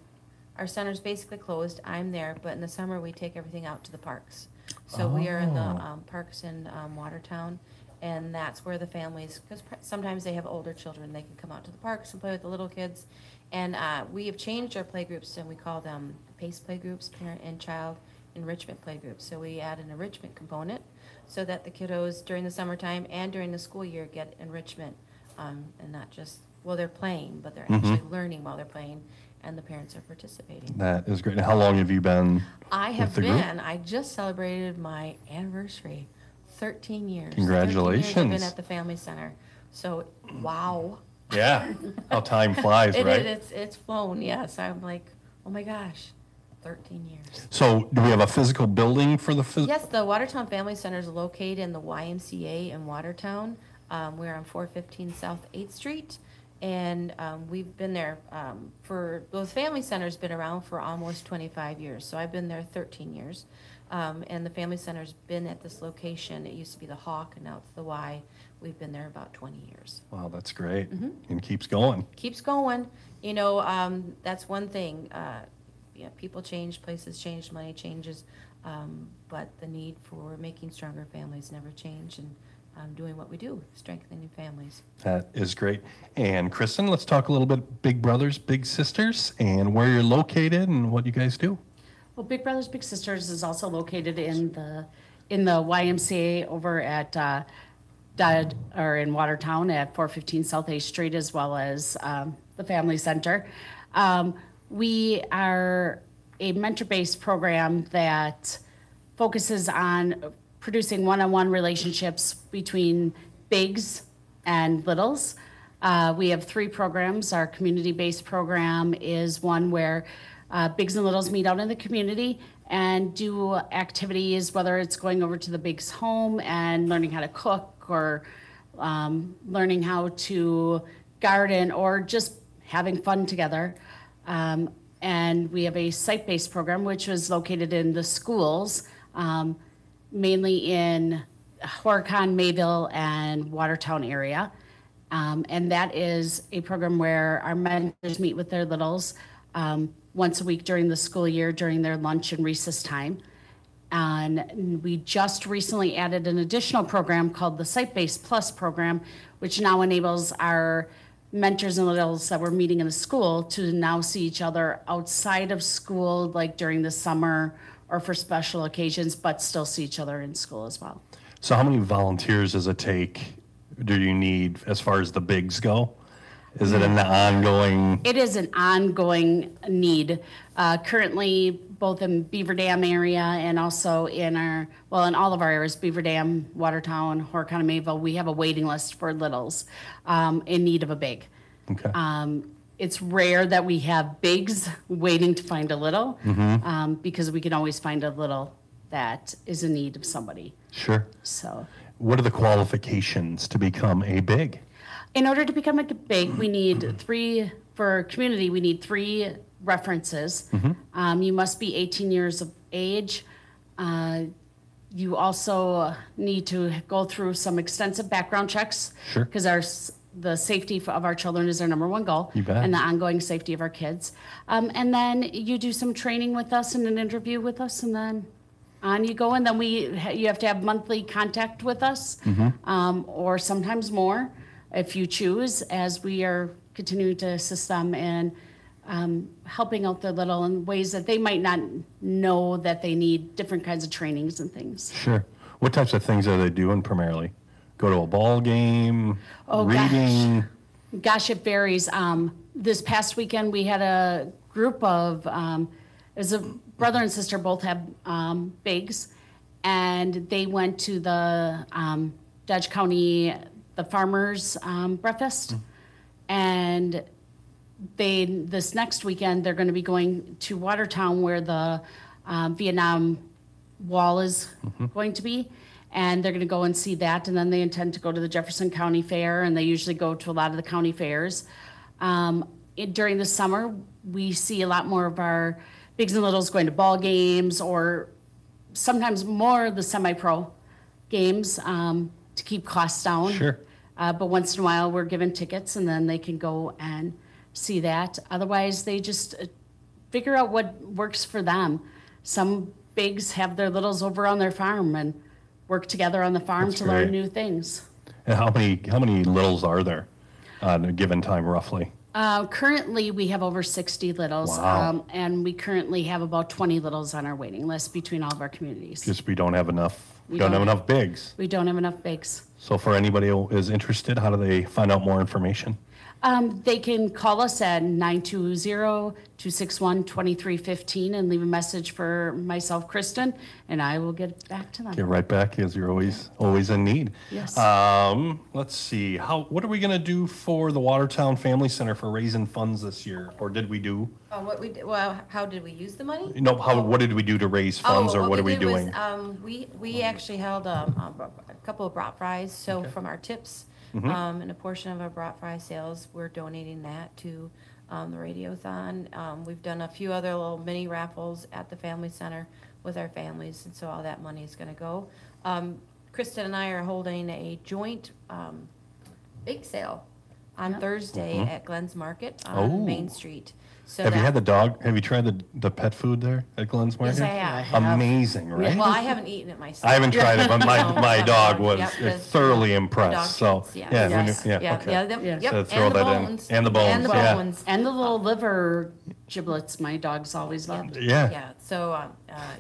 our center's basically closed. I'm there, but in the summer, we take everything out to the parks. So we are in the parks in Watertown, and that's where the families, because sometimes they have older children, they can come out to the parks and play with the little kids. And we have changed our play groups, and we call them PACE play groups, parent and child enrichment play groups. So we add an enrichment component so that the kiddos during the summertime and during the school year get enrichment, and not just, well, they're playing, but they're actually learning while they're playing, and the parents are participating. That is great. How long have you been I have with the group? been. I just celebrated my anniversary, 13 years. Congratulations. 13 years I've been at the Family Center. So, wow. Yeah. How time flies, right? It's flown, yes. I'm like, oh my gosh, 13 years. So do we have a physical building for the Yes, the Watertown Family Center is located in the YMCA in Watertown. We're on 415 South 8th Street. And we've been there the Family Center's been around for almost 25 years. So I've been there 13 years. And the Family Center's been at this location. It used to be the Hawk, and now it's the Y. We've been there about 20 years. Wow, that's great. And keeps going. Keeps going. You know, that's one thing. People change, places change, money changes. But the need for making stronger families never change. And doing what we do, strengthening families. That is great. And Kristen, let's talk a little bit Big Brothers, Big Sisters, and where you're located and what you guys do. Well, Big Brothers Big Sisters is also located in the YMCA over at in Watertown at 415 South 8th Street, as well as the Family Center. We are a mentor-based program that focuses on producing one-on-one relationships between bigs and littles. We have 3 programs. Our community-based program is one where bigs and littles meet out in the community and do activities, whether it's going over to the big's home and learning how to cook, or learning how to garden, or just having fun together. And we have a site-based program, which is located in the schools, mainly in Horicon, Mayville, and Watertown area. And that is a program where our mentors meet with their littles once a week during the school year, during their lunch and recess time. And we just recently added an additional program called the SiteBased Plus program, which now enables our mentors and littles that were meeting in the school to now see each other outside of school, like during the summer or for special occasions, but still see each other in school as well. So how many volunteers do you need as far as the bigs go? Is it an ongoing? It is an ongoing need. Currently, both in Beaver Dam area and also in all of our areas, Beaver Dam, Watertown, Horicon, and Mayville, we have a waiting list for littles in need of a big. Okay. It's rare that we have bigs waiting to find a little, because we can always find a little that is in need of somebody. Sure. So, what are the qualifications to become a big? In order to become a big, we need 3, for community, we need 3 references. You must be 18 years of age. You also need to go through some extensive background checks. Sure. Because the safety of our children is our #1 goal. You bet. And the ongoing safety of our kids. And then you do some training with us and an interview with us, and then on you go. And then you have to have monthly contact with us, or sometimes more if you choose, as we are continuing to assist them in helping out their little in ways that they might not know that they need different kinds of trainings and things. Sure. What types of things are they doing primarily? Go to a ball game, reading? Gosh, it varies. This past weekend, we had a group of, it was a brother and sister, both have bigs, and they went to the Dodge County, the farmers breakfast, and this next weekend, they're going to be going to Watertown, where the Vietnam Wall is going to be, and they're going to go and see that, and then they intend to go to the Jefferson County Fair, and they usually go to a lot of the county fairs. During the summer, we see a lot more of our bigs and littles going to ball games or sometimes more the semi-pro games to keep costs down. Sure. But once in a while, we're given tickets, and then they can go and see that. Otherwise, they just figure out what works for them. Some bigs have their littles over on their farm and work together on the farm That's to great. learn new things. And how many littles are there on a given time, roughly? Currently, we have over 60 littles, Wow. and we currently have about 20 littles on our waiting list between all of our communities. Just we don't have enough. We don't have don't. enough bigs. We don't have enough bigs. So for anybody who is interested, how do they find out more information? They can call us at 920-261-2315 and leave a message for myself, Kristen, and I will get back to them. Get right back, as you're always in need. Yes. Let's see. What are we going to do for the Watertown Family Center for raising funds this year, or did we do? How did we use the money? No. What did we do to raise funds, or what are we doing? We actually held a couple of brat fries. So from our tips. And a portion of our brat fry sales, we're donating that to the Radiothon. We've done a few other little mini raffles at the family center with our families, and so all that money is going to go. Kristen and I are holding a joint bake sale on Thursday at Glenn's Market on Main Street. So have you had the dog? Have you tried the pet food there at Glenn's Market? Yes, I have. Amazing, right? Well, I haven't eaten it myself. I haven't tried it, but my dog was Yep, thoroughly impressed. So yeah, okay. Yep. So throw that in. And the bones. And the little liver giblets my dogs always loved. Yeah. So,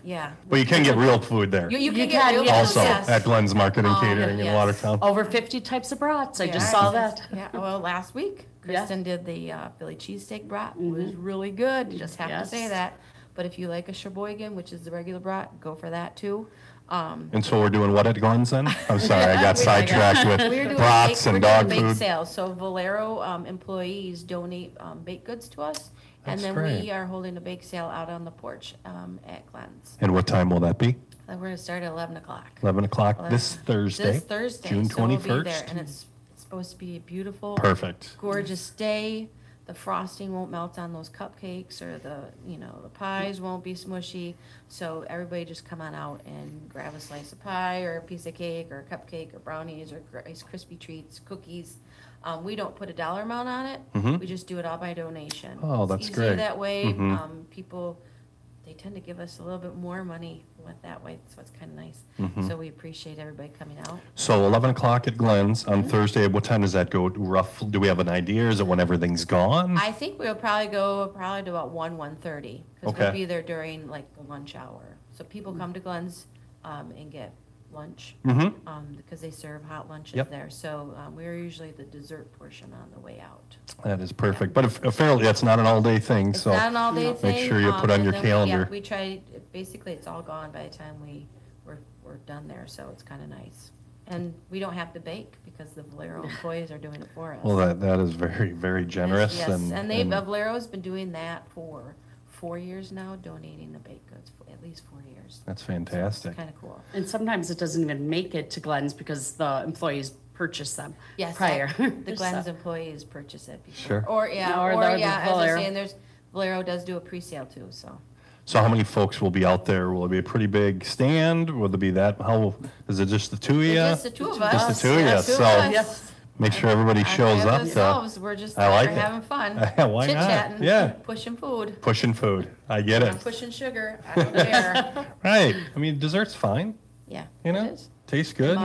yeah. Well, you can get real food there. You can get real food. Also at Glenn's Market and Catering in Watertown. Over 50 types of brats. I just saw that. Yeah. Well, last week, Kristen did the Philly cheesesteak brat. It was really good. You just have to say that. But if you like a Sheboygan, which is the regular brat, go for that too. And so we're doing what at Glenn's then? I'm sorry, I got sidetracked with brats and dog food. Bake sales. So Valero employees donate baked goods to us. And then we are holding a bake sale out on the porch at Glenn's. And what time will that be? We're going to start at 11 o'clock. 11 o'clock this Thursday. So June 21st. we'll be there, and it's supposed to be a beautiful, gorgeous day. The frosting won't melt on those cupcakes, or the pies won't be smushy. So everybody just come on out and grab a slice of pie or a piece of cake or a cupcake or brownies or Rice Krispie treats, cookies. We don't put a dollar amount on it. We just do it all by donation. Oh, that's it's easier great. that way. People, they tend to give us a little bit more money that way, so it's kind of nice. So we appreciate everybody coming out. So 11 o'clock at Glenn's on Thursday. What time does that go? Do we have an idea? Is it when everything's gone? I think we'll probably go to about 1:30, because we'll be there during like the lunch hour. So people come to Glenn's and get lunch because they serve hot lunches there. So we're usually the dessert portion on the way out. That is perfect. But apparently that's not an all-day thing. It's not an all-day thing. Make sure you put on your calendar. We try. Basically, it's all gone by the time we're done there. So it's kind of nice. And we don't have to bake because the Valero employees are doing it for us. Well, that is very, very generous. Yes, and Valero's been doing that for 4 years now, donating the baked goods for at least 4 years. That's fantastic. So it's kind of cool. And sometimes it doesn't even make it to Glenn's because the employees purchase them prior. The Glenn's employees purchase it before. Sure. Or as I say, and Valero does do a pre-sale too, so. So how many folks will be out there? Will it be a pretty big stand? Will it be that? How is it? Just the two of you? Just the two of us. Just the two of you. So make sure everybody shows up. We're just we're having fun. Why Chit-chatting. not? Yeah. Pushing food. Pushing food. I get it. I'm pushing sugar. I don't care. Right. I mean, dessert's fine. Yeah. You know, tastes good.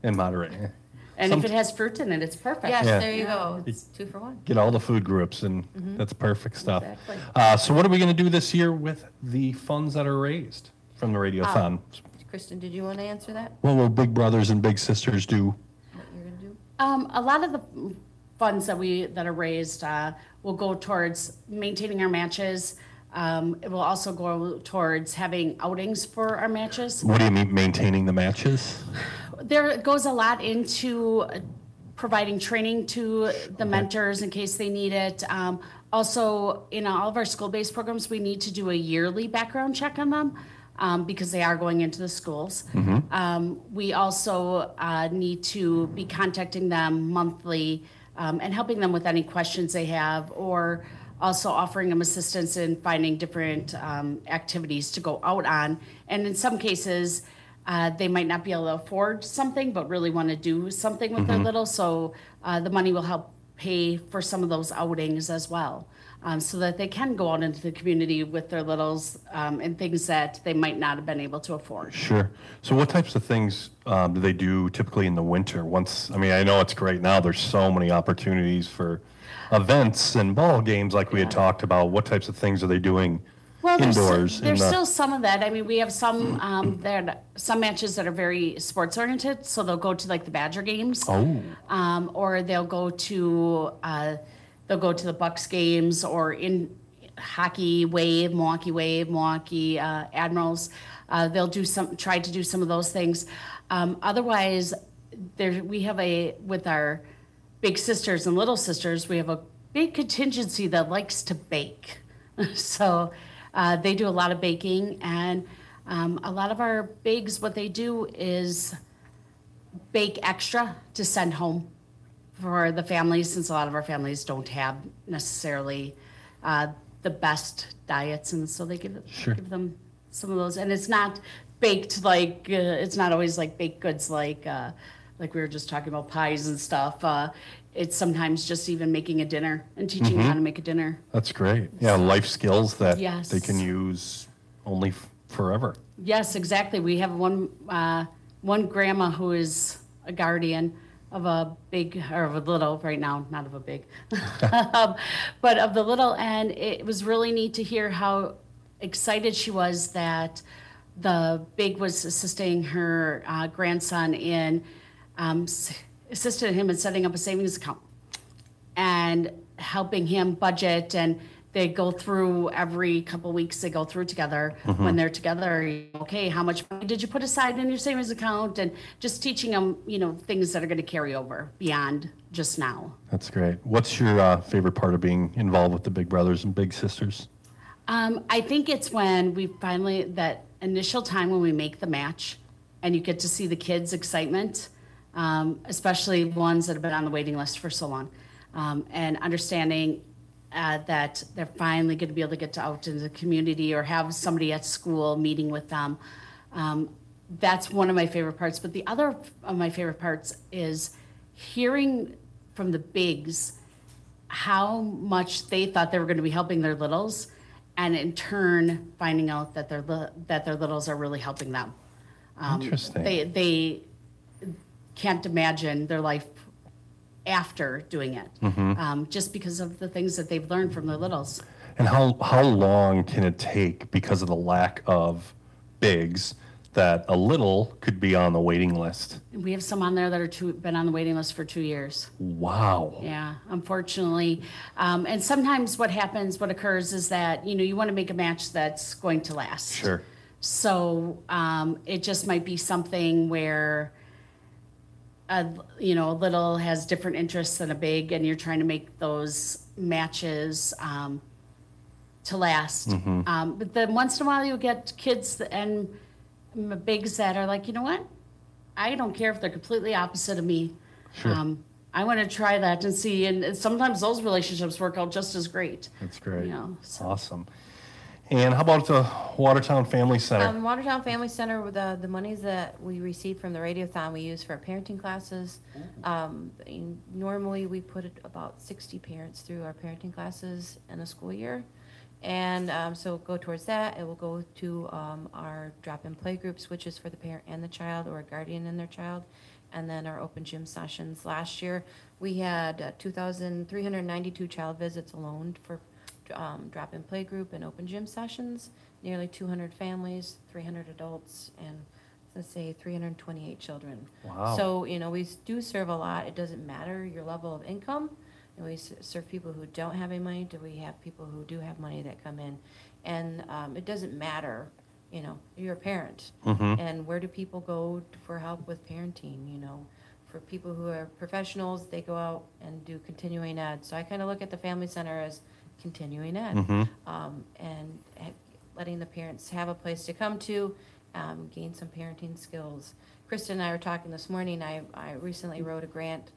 In moderation. And if it has fruit in it, it's perfect. Yes, there you go. It's 2 for 1. Get all the food groups, and that's perfect stuff. Exactly. So what are we going to do this year with the funds that are raised from the Radiothon? Kristen, did you want to answer that? What will Big Brothers and Big Sisters do? What you're going to do? A lot of the funds that are raised will go towards maintaining our matches. It will also go towards having outings for our matches. What do you mean maintaining the matches? There goes a lot into providing training to the mentors in case they need it. Also, in all of our school-based programs, we need to do a yearly background check on them because they are going into the schools. We also need to be contacting them monthly and helping them with any questions they have, or also offering them assistance in finding different activities to go out on. And in some cases, they might not be able to afford something, but really want to do something with their little. So the money will help pay for some of those outings as well, so that they can go out into the community with their littles and things that they might not have been able to afford. Sure. So what types of things do they do typically in the winter? I know it's great now. There's so many opportunities for events and ball games like we had talked about. What types of things are they doing indoors? There's still some of that. I mean, we have some some matches that are very sports oriented, so they'll go to like the Badger games, or they'll go to the Bucks games, or in hockey, Milwaukee Admirals. They'll try to do some of those things. Otherwise, we have with our big sisters and little sisters, we have a big contingency that likes to bake. So they do a lot of baking, and a lot of our bigs, what they do is bake extra to send home for the families, since a lot of our families don't have necessarily the best diets, and so they give them some of those. And it's not baked like it's not always like baked goods like we were just talking about pies and stuff. It's sometimes just even making a dinner and teaching them how to make a dinner. That's great. Yeah, life skills that they can use only forever. Yes, exactly. We have one grandma who is a guardian of a big, or of a little right now, not of a big, but of the little. And it was really neat to hear how excited she was that the big was assisting her grandson in assisted him in setting up a savings account and helping him budget. And they go through every couple weeks, they go through together when they're together. Okay, how much money did you put aside in your savings account? And just teaching them, things that are going to carry over beyond just now. That's great. What's your favorite part of being involved with the big brothers and big sisters? I think it's when we finally, that initial time when we make the match and you get to see the kids' excitement, especially ones that have been on the waiting list for so long, and understanding that they're finally going to be able to get out into the community or have somebody at school meeting with them. That's one of my favorite parts. But the other of my favorite parts is hearing from the bigs how much they thought they were going to be helping their littles, and in turn finding out that their littles are really helping them. Interesting. They can't imagine their life after doing it, just because of the things that they've learned from their littles. And how long can it take, because of the lack of bigs, that a little could be on the waiting list? We have some on there that are been on the waiting list for 2 years. Wow. Yeah, unfortunately. And sometimes what occurs is that, you want to make a match that's going to last. Sure. So it just might be something where a little has different interests than a big, and you're trying to make those matches to last. But then once in a while you'll get kids and bigs that are like, you know what? I don't care if they're completely opposite of me. Sure. I want to try that and see. And sometimes those relationships work out just as great. That's great. So. Awesome. And how about the Watertown Family Center? Watertown Family Center, with the monies that we receive from the Radiothon, we use for our parenting classes. Normally, we put about 60 parents through our parenting classes in a school year. And so go towards that. It will go to our drop-in play groups, which is for the parent and the child, or a guardian and their child. And then our open gym sessions. Last year, we had 2,392 child visits alone for drop-in play group and open gym sessions, nearly 200 families, 300 adults, and let's say 328 children. Wow. So, we do serve a lot. It doesn't matter your level of income. And we serve people who don't have any money. Do we have people who do have money that come in? And it doesn't matter, you're a parent. And where do people go for help with parenting, For people who are professionals, they go out and do continuing ed. So I kind of look at the Family Center as continuing ed, and letting the parents have a place to come to, gain some parenting skills. Kristen and I were talking this morning. I recently wrote a grant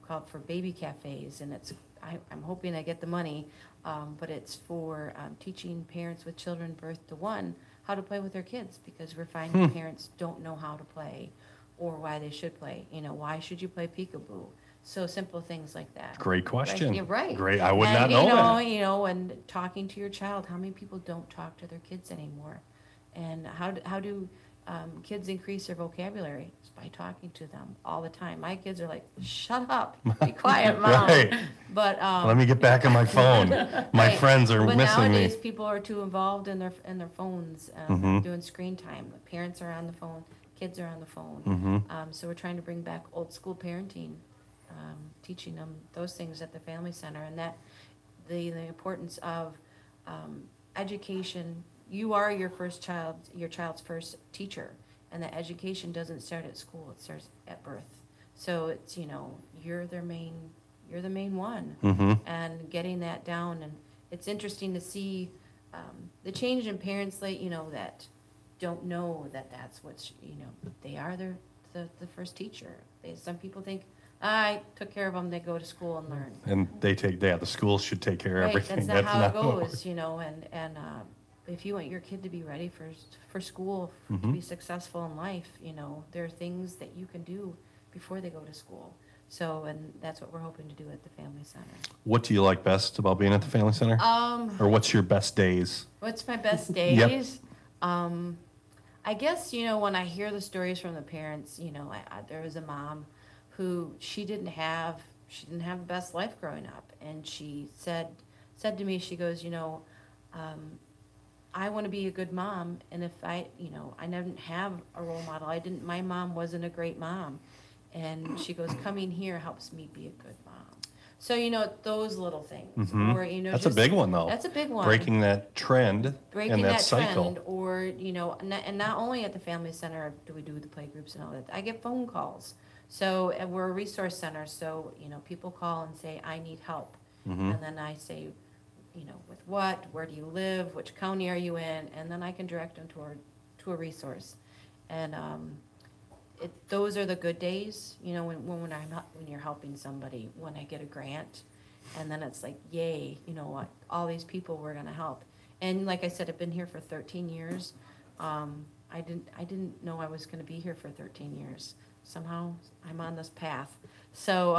called for baby cafes, and I'm hoping I get the money but it's for teaching parents with children birth to 1 how to play with their kids, because we're finding parents don't know how to play or why they should play. Why should you play peekaboo? So simple things like that. Great question. Right? You're right. Great. I would not know that. And talking to your child, how many people don't talk to their kids anymore? And how do kids increase their vocabulary? It's by talking to them all the time. My kids are like, shut up, be quiet, Mom. Right. But let me get back on my phone. My friends are but missing me. nowadays, people are too involved in their phones, doing screen time. The parents are on the phone, kids are on the phone. So we're trying to bring back old school parenting, teaching them those things at the family center, and that the importance of education. You are your child's first teacher, and the education doesn't start at school; it starts at birth. So it's you're the main one, and getting that down. And it's interesting to see the change in parents, that don't know that's what's they are the first teacher. Some people think, I took care of them. They go to school and learn. And the schools should take care of everything. That's not how it goes, and if you want your kid to be ready for school, to be successful in life, there are things that you can do before they go to school. So, and that's what we're hoping to do at the Family Center. What do you like best about being at the Family Center? Or what's your best days? What's my best days? I guess, when I hear the stories from the parents, there was a mom who she didn't have the best life growing up, and she said to me, she goes, I want to be a good mom, and if I didn't have a role model, my mom wasn't a great mom, and she goes, coming here helps me be a good mom. So those little things, or that's a big one though. That's a big one. Breaking that trend and that cycle. Trend, or and not only at the Family Center do we do the play groups and all that. I get phone calls. So we're a resource center, so people call and say, I need help, and then I say, with what, where do you live, which county are you in, and then I can direct them to a resource. And those are the good days, when you're helping somebody, when I get a grant, and then it's like, yay, what, all these people we're going to help. And like I said, I've been here for 13 years. I didn't know I was going to be here for 13 years. Somehow I'm on this path. So,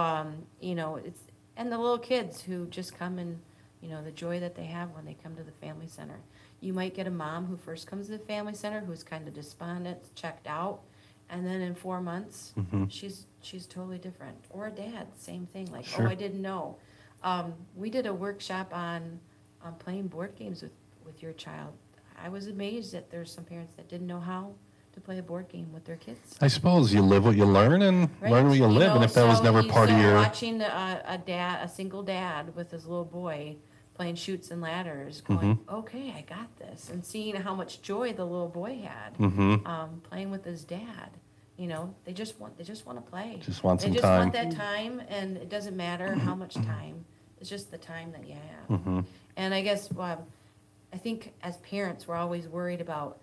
it's, and the little kids who just come and, the joy that they have when they come to the Family Center. You might get a mom who first comes to the Family Center who's kind of despondent, checked out, and then in 4 months, she's totally different. Or a dad, same thing, like, Sure. Oh, I didn't know. We did a workshop on playing board games with your child. I was amazed that there's some parents that didn't know how to play a board game with their kids. I suppose you live what you learn and learn what you live, and if that was never part of your... Watching a single dad with his little boy playing Chutes and Ladders, going, okay, I got this, and seeing how much joy the little boy had playing with his dad. They just want to play. Just want some They just time. want that time, and it doesn't matter how much time. It's just the time that you have. And I guess, I think as parents, we're always worried about,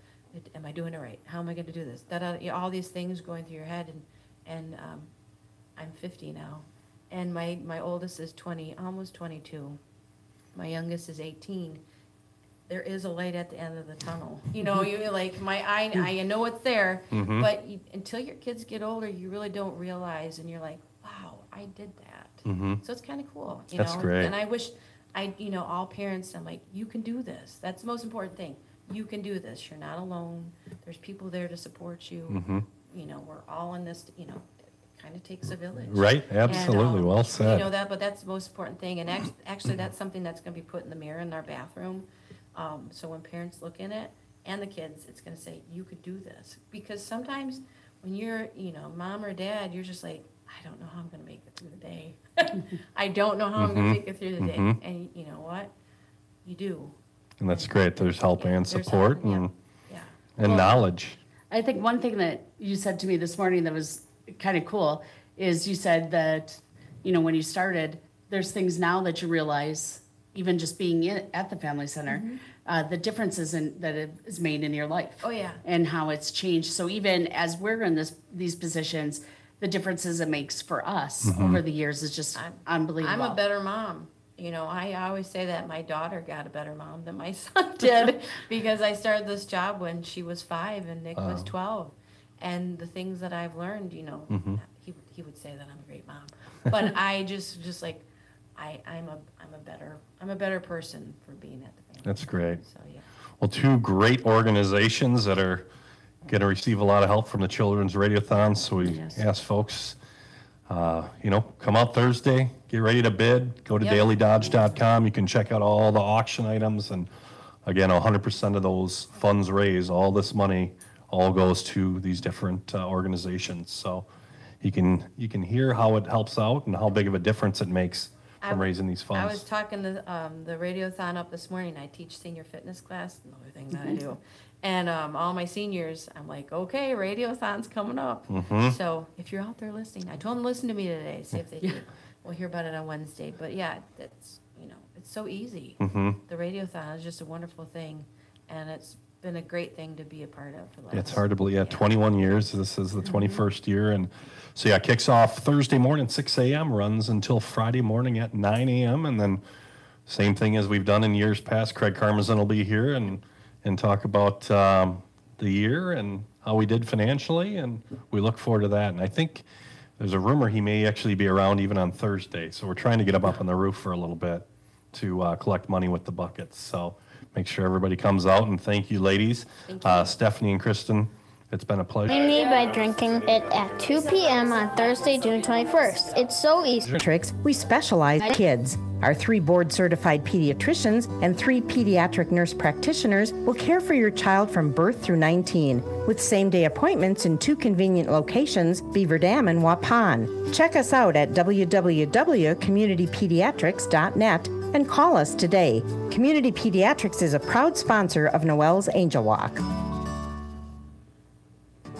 am I doing it right? How am I going to do this? All these things going through your head, and I'm 50 now, and my oldest is 20, almost 22. My youngest is 18. There is a light at the end of the tunnel. You're like, I know it's there, but until your kids get older, you really don't realize, and you're like, wow, I did that. So it's kind of cool. That's great. And I wish, all parents, I'm like, you can do this. That's the most important thing. You can do this. You're not alone. There's people there to support you. We're all in this, it kind of takes a village. Right, absolutely, well said. But that's the most important thing. And actually, that's something that's going to be put in the mirror in our bathroom. So when parents look in it, and the kids, it's going to say, you could do this. Because sometimes when you're, mom or dad, you're just like, I don't know how I'm going to make it through the day. I don't know how I'm going to make it through the day. And you know what? You do. And that's great. There's help and support and Well, knowledge. I think one thing that you said to me this morning that was kind of cool is you said that, when you started, there's things now that you realize, even just being at the Family Center, the differences that it is made in your life. Oh, yeah. And how it's changed. So even as we're in these positions, the differences it makes for us over the years is just unbelievable. I'm a better mom. You know, I always say that my daughter got a better mom than my son did because I started this job when she was 5 and Nick was 12. And the things that I've learned, you know, he would say that I'm a great mom. But I just like, I'm a better person for being at the family. That's great. So, yeah. Well, 2 great organizations that are going to receive a lot of help from the Children's Radiothon. So we ask folks, you know, come out Thursday, get ready to bid, go to dailydodge.com. You can check out all the auction items. And again, 100% of those funds raised, all this money, all goes to these different organizations. So you can hear how it helps out and how big of a difference it makes from raising these funds. I was talking to the Radiothon up this morning. I teach senior fitness class, another thing that I do. And all my seniors, I'm like, okay, Radiothon's coming up. So if you're out there listening, I told them to listen to me today, see if they do. We'll hear about it on Wednesday. But yeah, that's, you know, it's so easy. The Radiothon is just a wonderful thing, and it's been a great thing to be a part of for the last. It's hard to believe. Yeah, 21 years. This is the 21st year. And so, yeah, kicks off Thursday morning, 6 a.m., runs until Friday morning at 9 a.m. And then same thing as we've done in years past. Craig Karmazin will be here and talk about the year and how we did financially. And we look forward to that. And I think there's a rumor he may actually be around even on Thursday. So we're trying to get him up on the roof for a little bit to collect money with the buckets. So make sure everybody comes out, and thank you, ladies. Thank you. Stephanie and Kristen, it's been a pleasure. Me by drinking it at 2 p.m. on Thursday, June 21st. It's so easy. Tricks, we specialize in kids. Our 3 board-certified pediatricians and 3 pediatric nurse practitioners will care for your child from birth through 19, with same-day appointments in 2 convenient locations, Beaver Dam and Waupun. Check us out at www.communitypediatrics.net and call us today. Community Pediatrics is a proud sponsor of Noelles Angel Walk.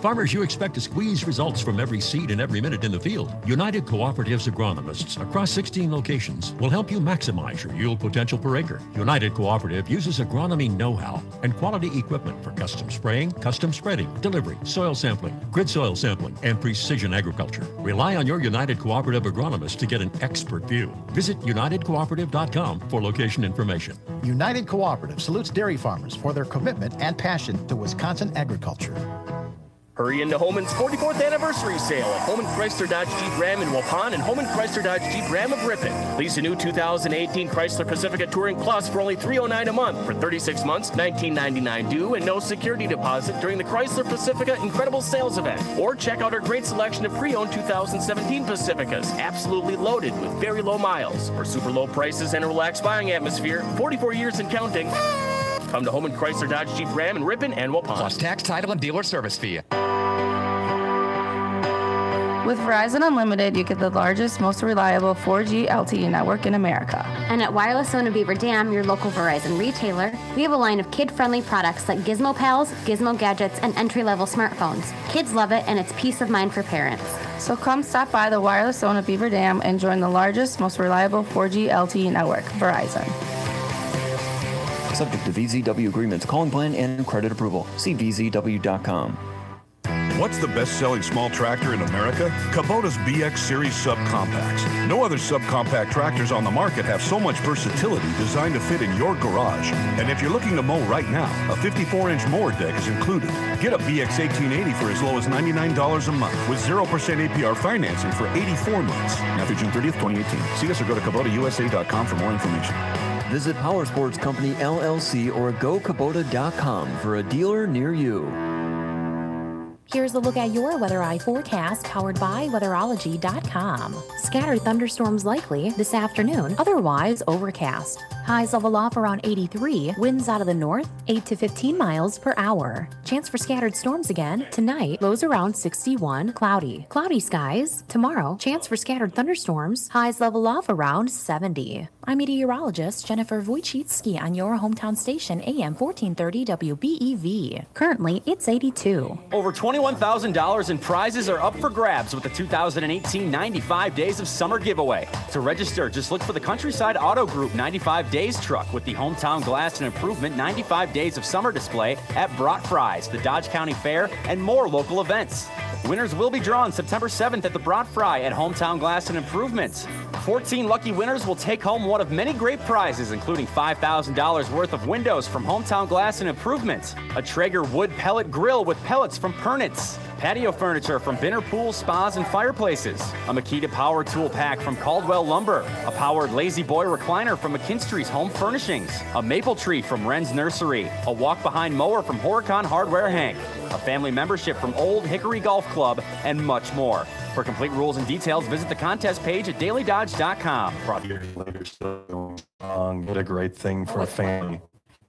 Farmers, you expect to squeeze results from every seed and every minute in the field. United Cooperative's agronomists across 16 locations will help you maximize your yield potential per acre. United Cooperative uses agronomy know-how and quality equipment for custom spraying, custom spreading, delivery, soil sampling, grid soil sampling, and precision agriculture. Rely on your United Cooperative agronomist to get an expert view. Visit unitedcooperative.com for location information. United Cooperative salutes dairy farmers for their commitment and passion to Wisconsin agriculture. Hurry into Holman's 44th anniversary sale at Holman Chrysler Dodge Jeep Ram in Waupun and Holman Chrysler Dodge Jeep Ram of Ripon. Lease a new 2018 Chrysler Pacifica Touring Plus for only $309 a month for 36 months, $19.99 due, and no security deposit during the Chrysler Pacifica Incredible Sales Event. Or check out our great selection of pre-owned 2017 Pacificas, absolutely loaded with very low miles. For super low prices and a relaxed buying atmosphere, 44 years and counting. Come to Holman Chrysler Dodge Jeep Ram in Ripon and Waupun. Plus tax, title, and dealer service fee. With Verizon Unlimited, you get the largest, most reliable 4G LTE network in America. And at Wireless Zone of Beaver Dam, your local Verizon retailer, we have a line of kid-friendly products like Gizmo Pals, Gizmo Gadgets, and entry-level smartphones. Kids love it, and it's peace of mind for parents. So come stop by the Wireless Zone of Beaver Dam and join the largest, most reliable 4G LTE network, Verizon. Subject to VZW agreements, calling plan, and credit approval. See VZW.com. What's the best-selling small tractor in America? Kubota's BX Series subcompacts. No other subcompact tractors on the market have so much versatility designed to fit in your garage. And if you're looking to mow right now, a 54-inch mower deck is included. Get a BX 1880 for as low as $99 a month with 0% APR financing for 84 months. Now through June 30th, 2018. See us or go to KubotaUSA.com for more information. Visit Power Sports Company, LLC or gokubota.com for a dealer near you. Here's a look at your Weather Eye forecast powered by weatherology.com. Scattered thunderstorms likely this afternoon, otherwise overcast. Highs level off around 83, winds out of the north, 8 to 15 miles per hour. Chance for scattered storms again tonight, lows around 61, cloudy. Cloudy skies tomorrow, chance for scattered thunderstorms, highs level off around 70. I'm meteorologist Jennifer Wojcicki on your hometown station AM 1430 WBEV. Currently, it's 82. Over $21,000 in prizes are up for grabs with the 2018 95 Days of Summer giveaway. To register, just look for the Countryside Auto Group 95 Days truck with the Hometown Glass and Improvement 95 Days of Summer display at Brought Fries, the Dodge County Fair, and more local events. Winners will be drawn September 7th at the Brat Fry at Hometown Glass and Improvements. 14 lucky winners will take home one of many great prizes, including $5,000 worth of windows from Hometown Glass and Improvements, a Traeger wood pellet grill with pellets from Pernitz, patio furniture from Binner Pools, Spas, and Fireplaces, a Makita Power Tool Pack from Caldwell Lumber, a powered Lazy Boy recliner from McKinstry's Home Furnishings, a maple tree from Wren's Nursery, a walk-behind mower from Horicon Hardware Hank, a family membership from Old Hickory Golf Club, and much more. For complete rules and details, visit the contest page at dailydodge.com. What a great thing for a family.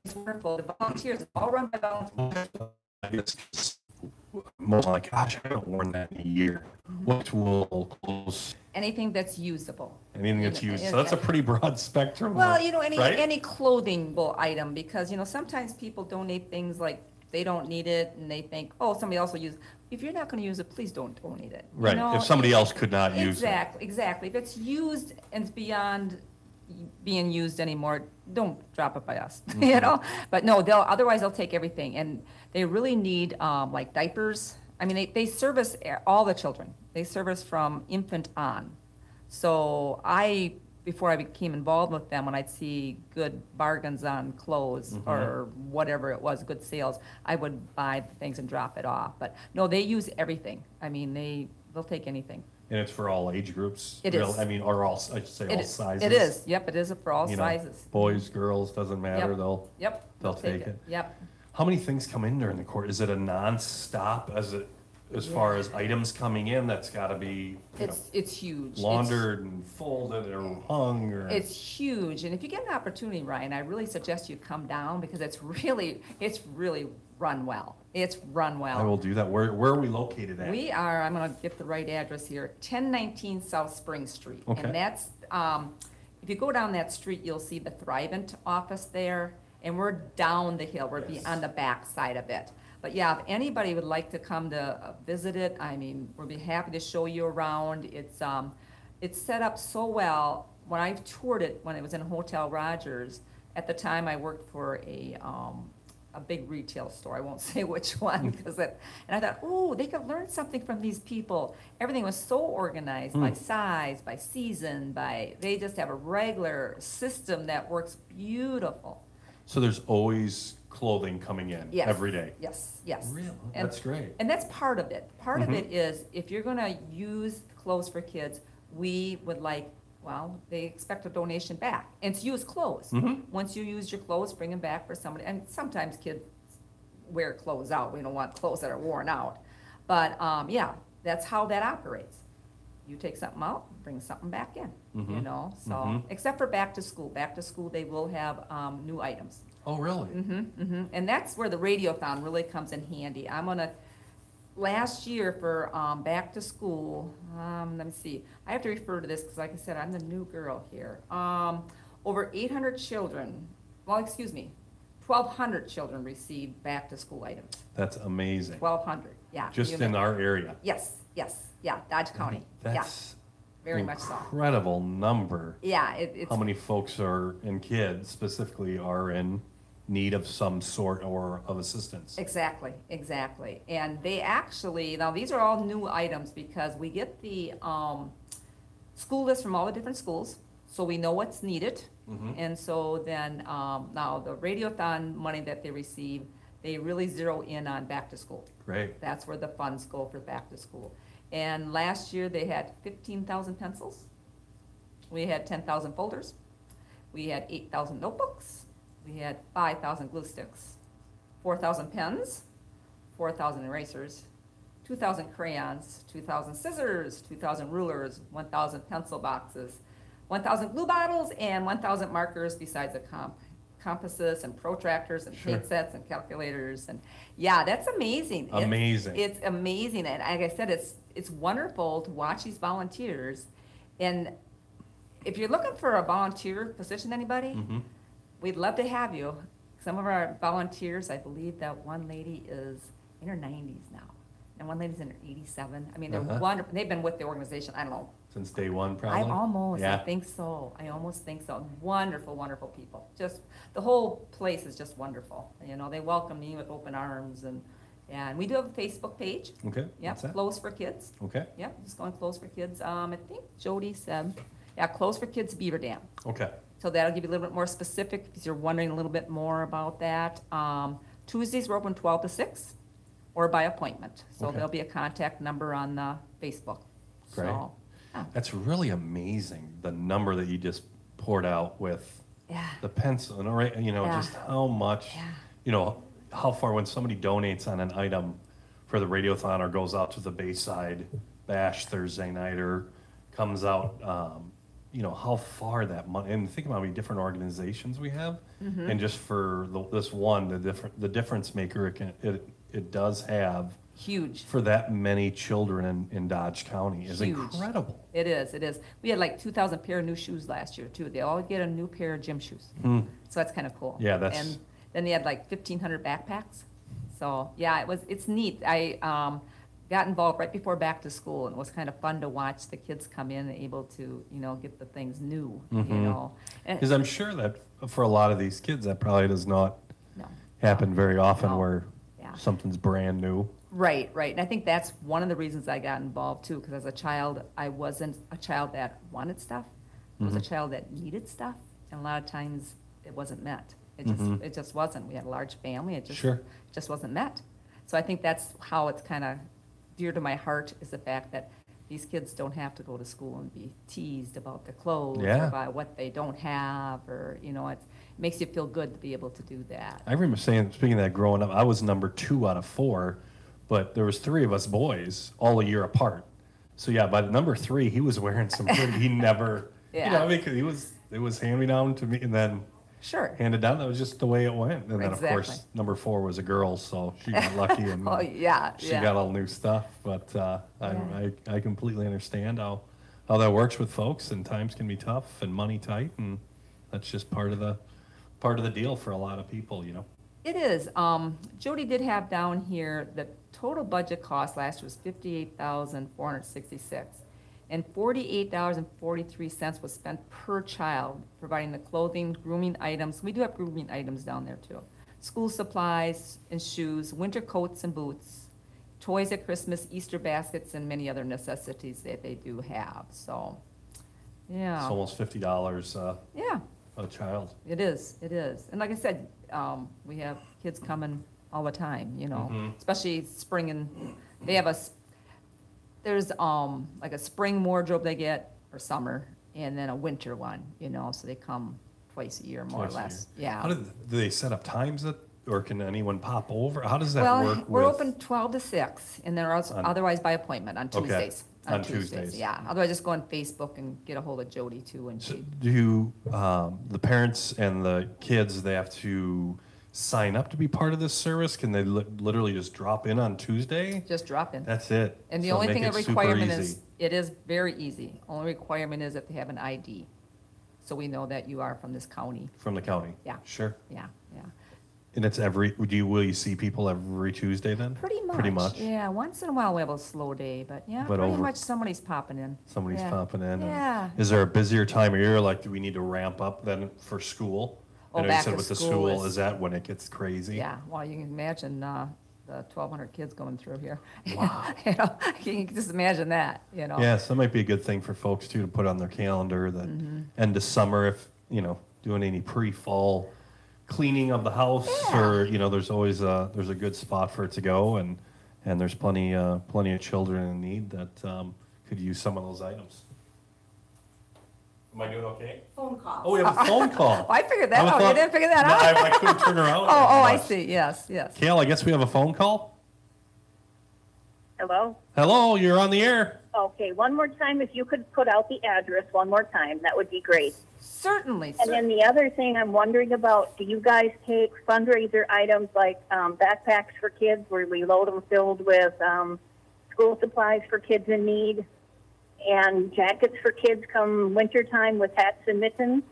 It's wonderful. The volunteers, all run by volunteers. Most like, gosh, I haven't worn that in a year. What tool, clothes? Anything that's usable. Anything that's used. So that's a pretty broad spectrum. Well, you know, any right? clothingable item, because, you know, sometimes people donate things like they don't need it and they think, oh, somebody else will use it. If you're not going to use it, please don't donate it. Right. You know, if somebody else could not use it. Exactly. If it's used and it's beyond being used anymore, don't drop it by us, you know? But no, otherwise they'll take everything. And they really need like diapers. I mean, they service all the children. They service from infant on. So before I became involved with them, when I'd see good bargains on clothes or whatever it was, good sales, I would buy the things and drop it off. But no, they use everything. I mean, they'll take anything. And it's for all age groups? It is. I mean, or all, I should say all sizes? It is. Yep, it is for all sizes. Boys, girls, doesn't matter. Yep. They'll take it. Yep. How many things come in during the court? Is it a non-stop as far as items coming in? That's got to be it's huge. Laundered and folded or hung. Or it's huge. And if you get an opportunity, Ryan, I really suggest you come down because it's really run well. It's run well. I will do that. Where are we located at? We are, I'm going to get the right address here, 1019 South Spring Street. Okay. And that's, if you go down that street, you'll see the Thrivent office there. And we're down the hill. We're on the back side of it. But yeah, if anybody would like to come to visit it, I mean, we'll be happy to show you around. It's set up so well. When I toured it, when it was in Hotel Rogers, at the time I worked for a big retail store. I won't say which one, and I thought, oh, they could learn something from these people. Everything was so organized by size, by season, they just have a regular system that works beautiful. So there's always clothing coming in every day? Yes. Really? That's great. And that's part of it. Part of it is if you're going to use clothes for kids, we would they expect a donation back. And it's used clothes. Once you use your clothes, bring them back for somebody. And sometimes kids wear clothes out. We don't want clothes that are worn out. But that's how that operates. You take something out, bring something back in, you know? So, except for back to school. Back to school, they will have new items. Oh, really? And that's where the Radiothon really comes in handy. Last year for back to school, let me see. I have to refer to this because, like I said, I'm the new girl here. Over 800 children, 1,200 children received back to school items. That's amazing. 1,200, yeah. Just in our area? Yes, Dodge County. That's very much so. Incredible number. Yeah. It's how many folks and kids specifically are in need of some sort or of assistance. Exactly. And they actually, now these are all new items because we get the school list from all the different schools, so we know what's needed. And so then now the Radiothon money that they receive, they really zero in on back to school. Great. That's where the funds go for back to school. And last year they had 15,000 pencils. We had 10,000 folders. We had 8,000 notebooks. We had 5,000 glue sticks, 4,000 pens, 4,000 erasers, 2,000 crayons, 2,000 scissors, 2,000 rulers, 1,000 pencil boxes, 1,000 glue bottles, and 1,000 markers besides the compasses and protractors and paint sets and calculators. And yeah, that's amazing. It's amazing. And like I said, it's wonderful to watch these volunteers. And if you're looking for a volunteer position, anybody, we'd love to have you. Some of our volunteers, I believe that one lady is in her 90s now, and one lady's in her 87. I mean, they're wonderful. They've been with the organization, I don't know. Since day one, probably? I think so. I almost think so. Wonderful, wonderful people. Just, the whole place is just wonderful. You know, they welcome me with open arms, and And we do have a Facebook page. Okay. Yep, what's that? Clothes for Kids. Okay. Yep, just going Clothes for Kids. I think Jody said, Clothes for Kids Beaver Dam. Okay. So that'll give you a little bit more specific if you're wondering a little bit more about that. Tuesdays we're open 12 to 6 or by appointment. So Okay. there'll be a contact number on Facebook. Great. So, That's really amazing, the number that you just poured out with the pencil, and just how much, how far when somebody donates on an item for the Radiothon or goes out to the Bayside Bash Thursday night or comes out, how far that money, and think about how many different organizations we have, Mhm. and just for this one, the difference maker it does have. Huge. For that many children in Dodge County is Huge. incredible. It is, it is. We had like 2,000 pair of new shoes last year too. They all get a new pair of gym shoes. Hmm. So that's kind of cool. Yeah, that's- And then they had like 1,500 backpacks. So yeah, it's neat. I got involved right before back to school, and it was kind of fun to watch the kids come in and able to, get the things new, And Because I'm sure that for a lot of these kids, that probably does not happen very often where something's brand new. Right, right. And I think that's one of the reasons I got involved too, because as a child, I wasn't a child that wanted stuff. I was a child that needed stuff, and a lot of times it wasn't met. It just wasn't. We had a large family. It just wasn't met. So I think that's how it's kind of dear to my heart, is the fact that these kids don't have to go to school and be teased about their clothes or about what they don't have, or it makes you feel good to be able to do that. I remember speaking of that growing up, I was number 2 out of 4, but there was 3 of us boys all a year apart. So yeah, by the number 3, he was wearing some pretty, he never, because it was hand me down to me and then handed down. That was just the way it went. And then of course, number 4 was a girl, so she got lucky and she got all new stuff. But I completely understand how that works with folks, and times can be tough and money tight, and that's just part of the deal for a lot of people, It is. Jody did have down here the total budget cost last year was $58,466, and $48.43 was spent per child, providing the clothing, grooming items. We do have grooming items down there too. School supplies and shoes, winter coats and boots, toys at Christmas, Easter baskets, and many other necessities that they do have. So, yeah. It's almost $50 a child. It is. And like I said, we have kids coming all the time, especially spring, and they have there's like a spring wardrobe they get, or summer, and then a winter one, so they come twice a year, more or less. Yeah. Do they set up times or can anyone pop over? How does that work? Well, we're open 12 to 6, and they're also otherwise by appointment on Tuesdays. Okay. On Tuesdays. Yeah. Otherwise, just go on Facebook and get a hold of Jody too. And Do the parents and the kids, they have to sign up to be part of this service? Can they literally just drop in on Tuesday? Just drop in. That's it. And the only thing, a requirement is, it is very easy. Only requirement is that they have an ID, so we know that you are from this county. From the county? Yeah. Sure. Yeah. And it's will you see people every Tuesday then? Pretty much. Yeah, once in a while we have a slow day, but pretty much somebody's popping in. Somebody's popping in. Yeah. Is there a busier time of year? Like, do we need to ramp up then for school? I know you said with the school, is that when it gets crazy? Yeah, well, you can imagine the 1,200 kids going through here. Wow. You can just imagine that, Yes, that might be a good thing for folks too to put on their calendar that end of summer, if, doing any pre-fall cleaning of the house, or there's always there's a good spot for it to go, and there's plenty of children in need that could use some of those items. Am I doing okay? Phone call. Oh, we have a phone call. I figured that out. You didn't figure that out? I couldn't turn around. I see. Yes. Kale, I guess we have a phone call. Hello? Hello, you're on the air. Okay, one more time, if you could put out the address one more time, that would be great. Certainly. And then the other thing I'm wondering about, do you guys take fundraiser items like backpacks for kids where we load them filled with school supplies for kids in need, and jackets for kids come wintertime with hats and mittens?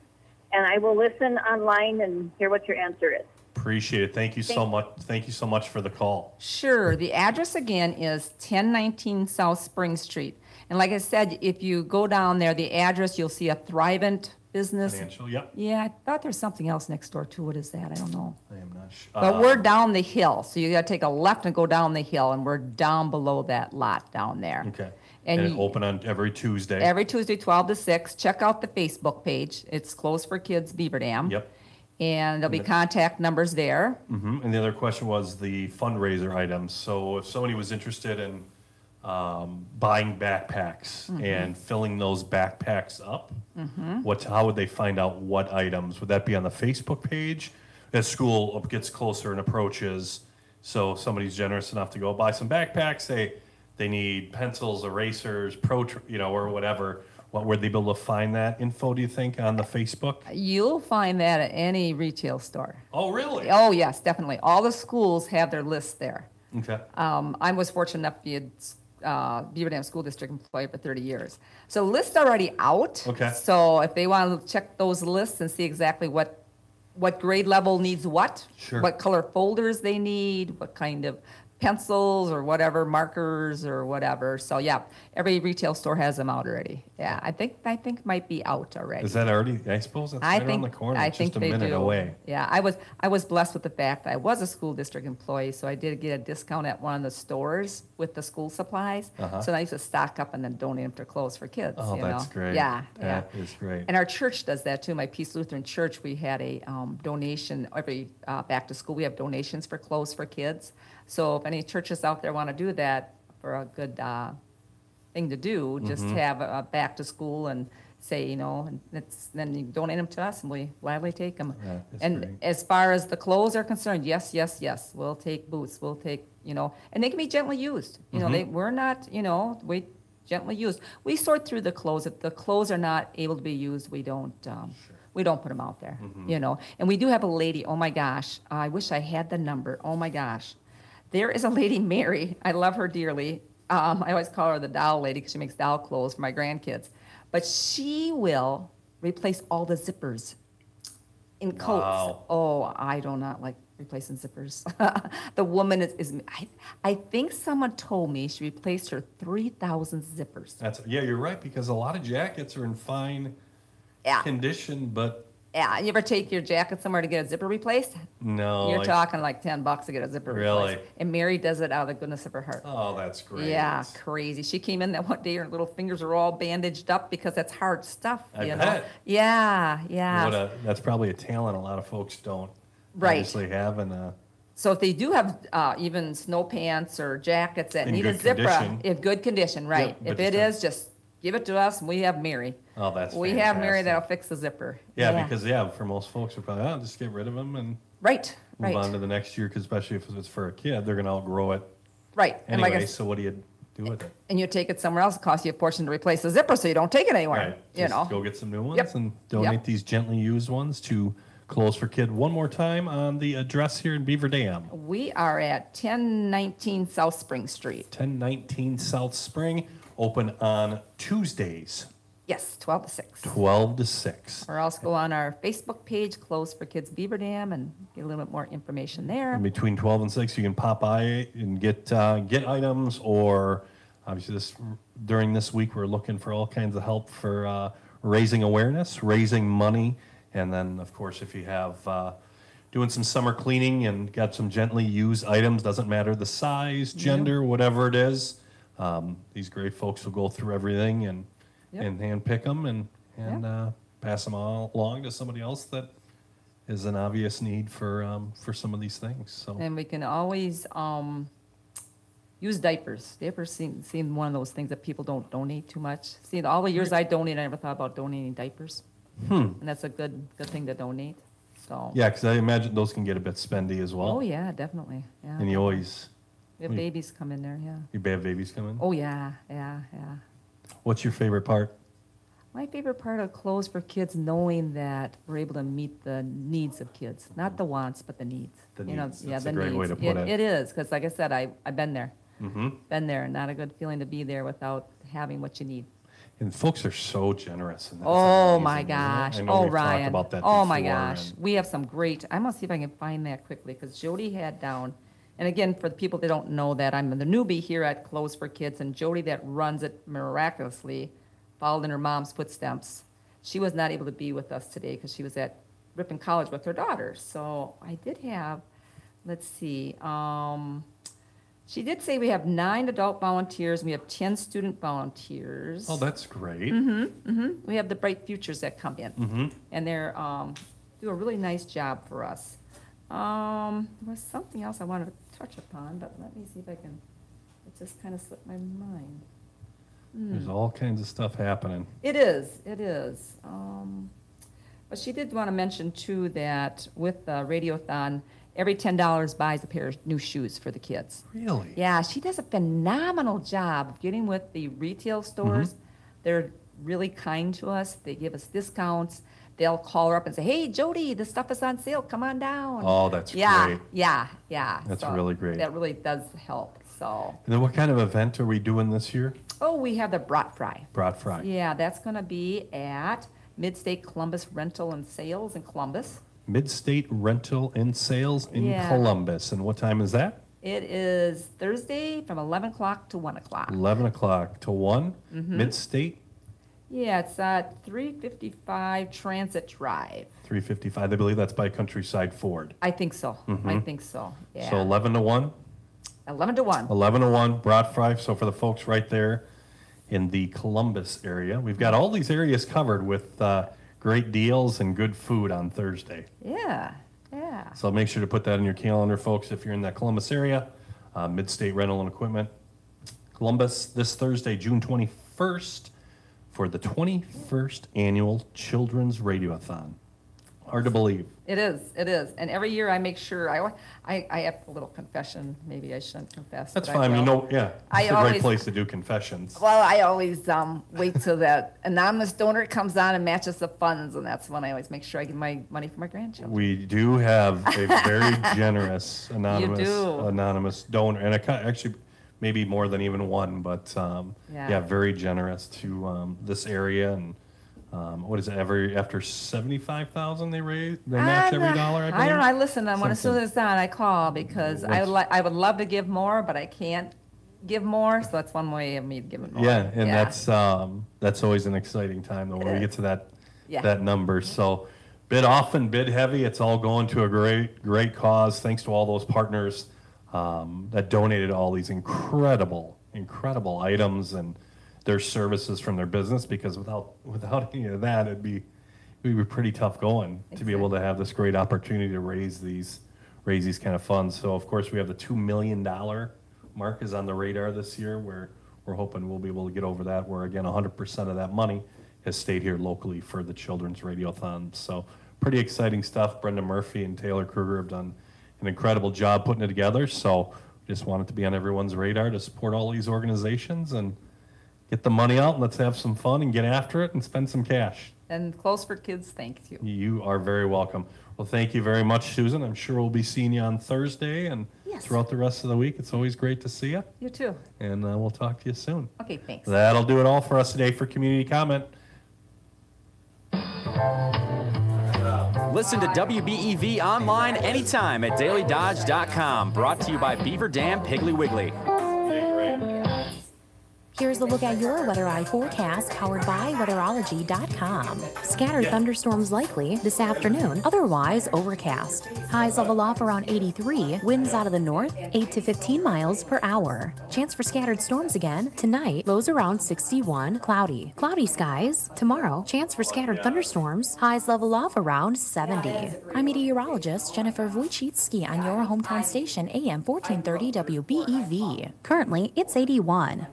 And I will listen online and hear what your answer is. Appreciate it. Thank you so much. Thank you so much for the call. Sure. The address again is 1019 South Spring Street. And like I said, if you go down there, the address, you'll see a Thrivent business. Financial, yep. Yeah, I thought there's something else next door too. What is that? I don't know. I am not sure. But we're down the hill, so you got to take a left and go down the hill, and we're down below that lot down there. Okay. And And you- open on every Tuesday. Every Tuesday, 12 to 6. Check out the Facebook page. It's Closed for Kids Beaver Dam. Yep. And there'll be contact numbers there. Hmm. And the other question was the fundraiser items. So if somebody was interested in buying backpacks Mhm. and filling those backpacks up, Mhm. how would they find out what items? Would that be on the Facebook page? As school gets closer and approaches, so somebody's generous enough to go buy some backpacks, they need pencils, erasers, or whatever. Would they be able to find that info, do you think, on the Facebook? You'll find that at any retail store. Oh, really? Oh, yes, definitely. All the schools have their lists there. Okay. I was fortunate enough to be a Beaver Dam School District employee for 30 years. So lists are already out. Okay. So if they want to check those lists and see exactly what grade level needs what, Sure. what color folders they need, what kind of pencils or whatever, markers or whatever. So yeah, every retail store has them out already. Yeah, I think might be out already. Is that already? I suppose that's right around the corner. I It's think just a they minute do. away. Yeah, I was blessed with the fact I was a school district employee, so I did get a discount at one of the stores with the school supplies. Uh-huh. So I used to stock up and then donate them to clothes for kids. Oh, you that's know? great. Yeah, That is great. And our church does that too. My Peace Lutheran Church, we had a donation every back to school. We have donations for clothes for kids. So if any churches out there want to do that for a good thing to do, just Mhm. have a back to school and say, and then you donate them to us and we gladly take them. Yeah, that's And great. as far as the clothes are concerned, yes. We'll take boots. We'll take, and they can be gently used. Mhm. We're not, we gently used. We sort through the clothes. If the clothes are not able to be used, we don't put them out there. Mhm. And we do have a lady. Oh my gosh, I wish I had the number. Oh my gosh, there is a lady, Mary. I love her dearly. I always call her the doll lady because she makes doll clothes for my grandkids. But she will replace all the zippers in coats. Wow. Oh, I do not like replacing zippers. The woman I think someone told me she replaced her 3,000 zippers. Yeah, you're right, because a lot of jackets are in fine condition, but Yeah, you ever take your jacket somewhere to get a zipper replaced? no. You're talking like $10 to get a zipper Really? replaced. And Mary does it out of the goodness of her heart. Oh, that's great. Yeah, crazy. She came in that one day, her little fingers were all bandaged up because that's hard stuff. I you know? bet. Yeah. That's probably a talent a lot of folks don't Right. obviously have. So if they do have even snow pants or jackets that In need a good zipper, condition. in good condition, right? Yep, If but it just is, just give it to us and we have Mary. Oh, that's We have Mary fantastic. that'll fix the zipper. Yeah, because for most folks, we're probably just get rid of them and Right, move right. on to the next year. Because especially if it's for a kid, they're going to outgrow it Right. And like I anyway. s- So what do you do with it? and you take it somewhere else, it costs you a portion to replace the zipper, so you don't take it anywhere. Right. You know. Go get some new ones Yep. and donate Yep. these gently used ones to Clothes for Kid. One more time on the address here in Beaver Dam. We are at 1019 South Spring Street. 1019 South Spring, open on Tuesdays, Yes, 12 to 6. 12 to 6. Or else go on our Facebook page, Clothes for Kids Beaver Dam, and get a little bit more information there. And between 12 and 6, you can pop by and get items, or obviously during this week, we're looking for all kinds of help for raising awareness, raising money, and then, of course, if you have doing some summer cleaning and got some gently used items, doesn't matter the size, gender, whatever it is, these great folks will go through everything and hand pick them and pass them all along to somebody else that is an obvious need for some of these things. So And we can always use diapers. Diapers seem one of those things that people don't donate too much. See, all the years I donated, I never thought about donating diapers. And that's a good thing to donate. So. yeah, because I imagine those can get a bit spendy as well. Oh, yeah, definitely. Yeah. And you always We have babies come in there, yeah. you have babies come in. Oh, yeah. What's your favorite part? My favorite part of Clothes for Kids, knowing that we're able to meet the needs of kids, not the wants, but the needs. The You know, needs. yeah, That's the a great way needs. to put it. It is, because like I said, I've been there. Mm-hmm. Been there, and not a good feeling to be there without having what you need. And folks are so generous. And that's Oh amazing, my isn't it? gosh. I know Oh, we've Ryan. talked about that Oh my before, gosh. and- We have some great, I'm going to see if I can find that quickly because Jody had down, and again, for the people that don't know that, I'm the newbie here at Clothes for Kids, and Jody that runs it miraculously followed in her mom's footsteps. she was not able to be with us today because she was at Ripon College with her daughter. So I did have, let's see, she did say we have 9 adult volunteers, and we have 10 student volunteers. Oh, that's great. We have the Bright Futures that come in, and they're do a really nice job for us. There was something else I wanted to touch upon, but let me see if I can. It just kind of slipped my mind. There's all kinds of stuff happening. It is. It is. But she did want to mention too that with the Radiothon, every $10 buys a pair of new shoes for the kids. Really? Yeah, she does a phenomenal job of getting with the retail stores. They're really kind to us. They give us discounts. They'll call her up and say, "Hey, Jody, this stuff is on sale. Come on down." Oh, that's great. Yeah. That's So really great. That really does help. So. And then what kind of event are we doing this year? Oh, we have the Brat Fry. Brat Fry. Yeah, that's going to be at Midstate Columbus Rental and Sales in Columbus. Midstate Rental and Sales in Columbus. And what time is that? It is Thursday from 11 o'clock to 1 o'clock. 11 o'clock to 1. Midstate. Yeah, it's at 355 Transit Drive. 355. I believe that's by Countryside Ford. I think so. I think so. Yeah. So 11 to 1. 11 to 1. 11 to 1. Brat Fry. So for the folks right there in the Columbus area, we've got all these areas covered with great deals and good food on Thursday. Yeah. So make sure to put that in your calendar, folks, if you're in that Columbus area. Midstate Rental and Equipment. Columbus this Thursday, June 21st, for the 21st Annual Children's Radiothon. Hard to believe. It is. And every year I make sure, I have a little confession. Maybe I shouldn't confess. That's but fine. I will. It's a great place to do confessions. Well, I always wait till that anonymous donor comes on and matches the funds, and that's when I always make sure I give my money for my grandchildren. We do have a very generous anonymous donor, and actually maybe more than even one, but very generous to this area. And what is it? After 75,000 they match every dollar. I don't know. I listen. As soon as it's on, I call because I would love to give more, but I can't give more. So that's one way of me giving more. Yeah, and that's always an exciting time though when we get to that number. So bid often, bid heavy. It's all going to a great cause. Thanks to all those partners that donated all these incredible items and their services from their business, because without any of that, it'd be pretty tough going to be able to have this great opportunity to raise these kind of funds. So of course we have the $2 million mark is on the radar this year, where we're hoping we'll be able to get over that, where again 100% of that money has stayed here locally for the Children's Radiothon. So pretty exciting stuff. Brenda Murphy and Taylor Kruger have done an incredible job putting it together. So just want it to be on everyone's radar to support all these organizations and get the money out. Let's have some fun and get after it and spend some cash. And Close for Kids, thank you. You are very welcome. Well, thank you very much, Susan. I'm sure we'll be seeing you on Thursday and throughout the rest of the week. It's always great to see you. You too. And we'll talk to you soon. Okay, thanks. That'll do it all for us today for Community Comment. Listen to WBEV online anytime at dailydodge.com. Brought to you by Beaver Dam Piggly Wiggly. Here's the look at your Weather Eye forecast, powered by weatherology.com. Scattered thunderstorms likely this afternoon, otherwise overcast. Highs level off around 83, winds out of the north 8 to 15 miles per hour. Chance for scattered storms again tonight, lows around 61, cloudy. Cloudy skies tomorrow, chance for scattered thunderstorms, highs level off around 70. I'm meteorologist Jennifer Wojcicki on your hometown station AM 1430 WBEV. Currently, it's 81.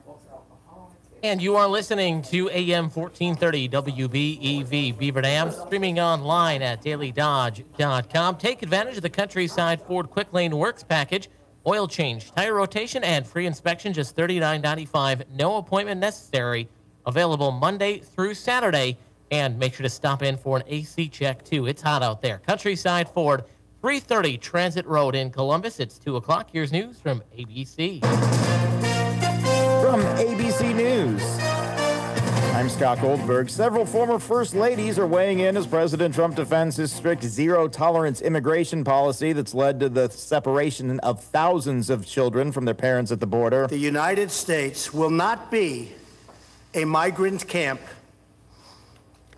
And you are listening to AM 1430 WBEV Beaver Dam, streaming online at dailydodge.com. Take advantage of the Countryside Ford Quick Lane Works package. Oil change, tire rotation, and free inspection, just $39.95. No appointment necessary. Available Monday through Saturday. And make sure to stop in for an AC check, too. It's hot out there. Countryside Ford, 330 Transit Road in Columbus. It's 2 o'clock. Here's news from ABC. From ABC News, I'm Scott Goldberg. Several former First Ladies are weighing in as President Trump defends his strict zero-tolerance immigration policy that's led to the separation of thousands of children from their parents at the border. The United States will not be a migrant camp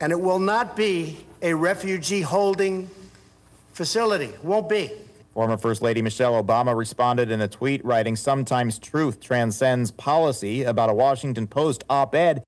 And it will not be a refugee holding facility. Won't be. Former First Lady Michelle Obama responded in a tweet writing, "Sometimes truth transcends policy," about a Washington Post op-ed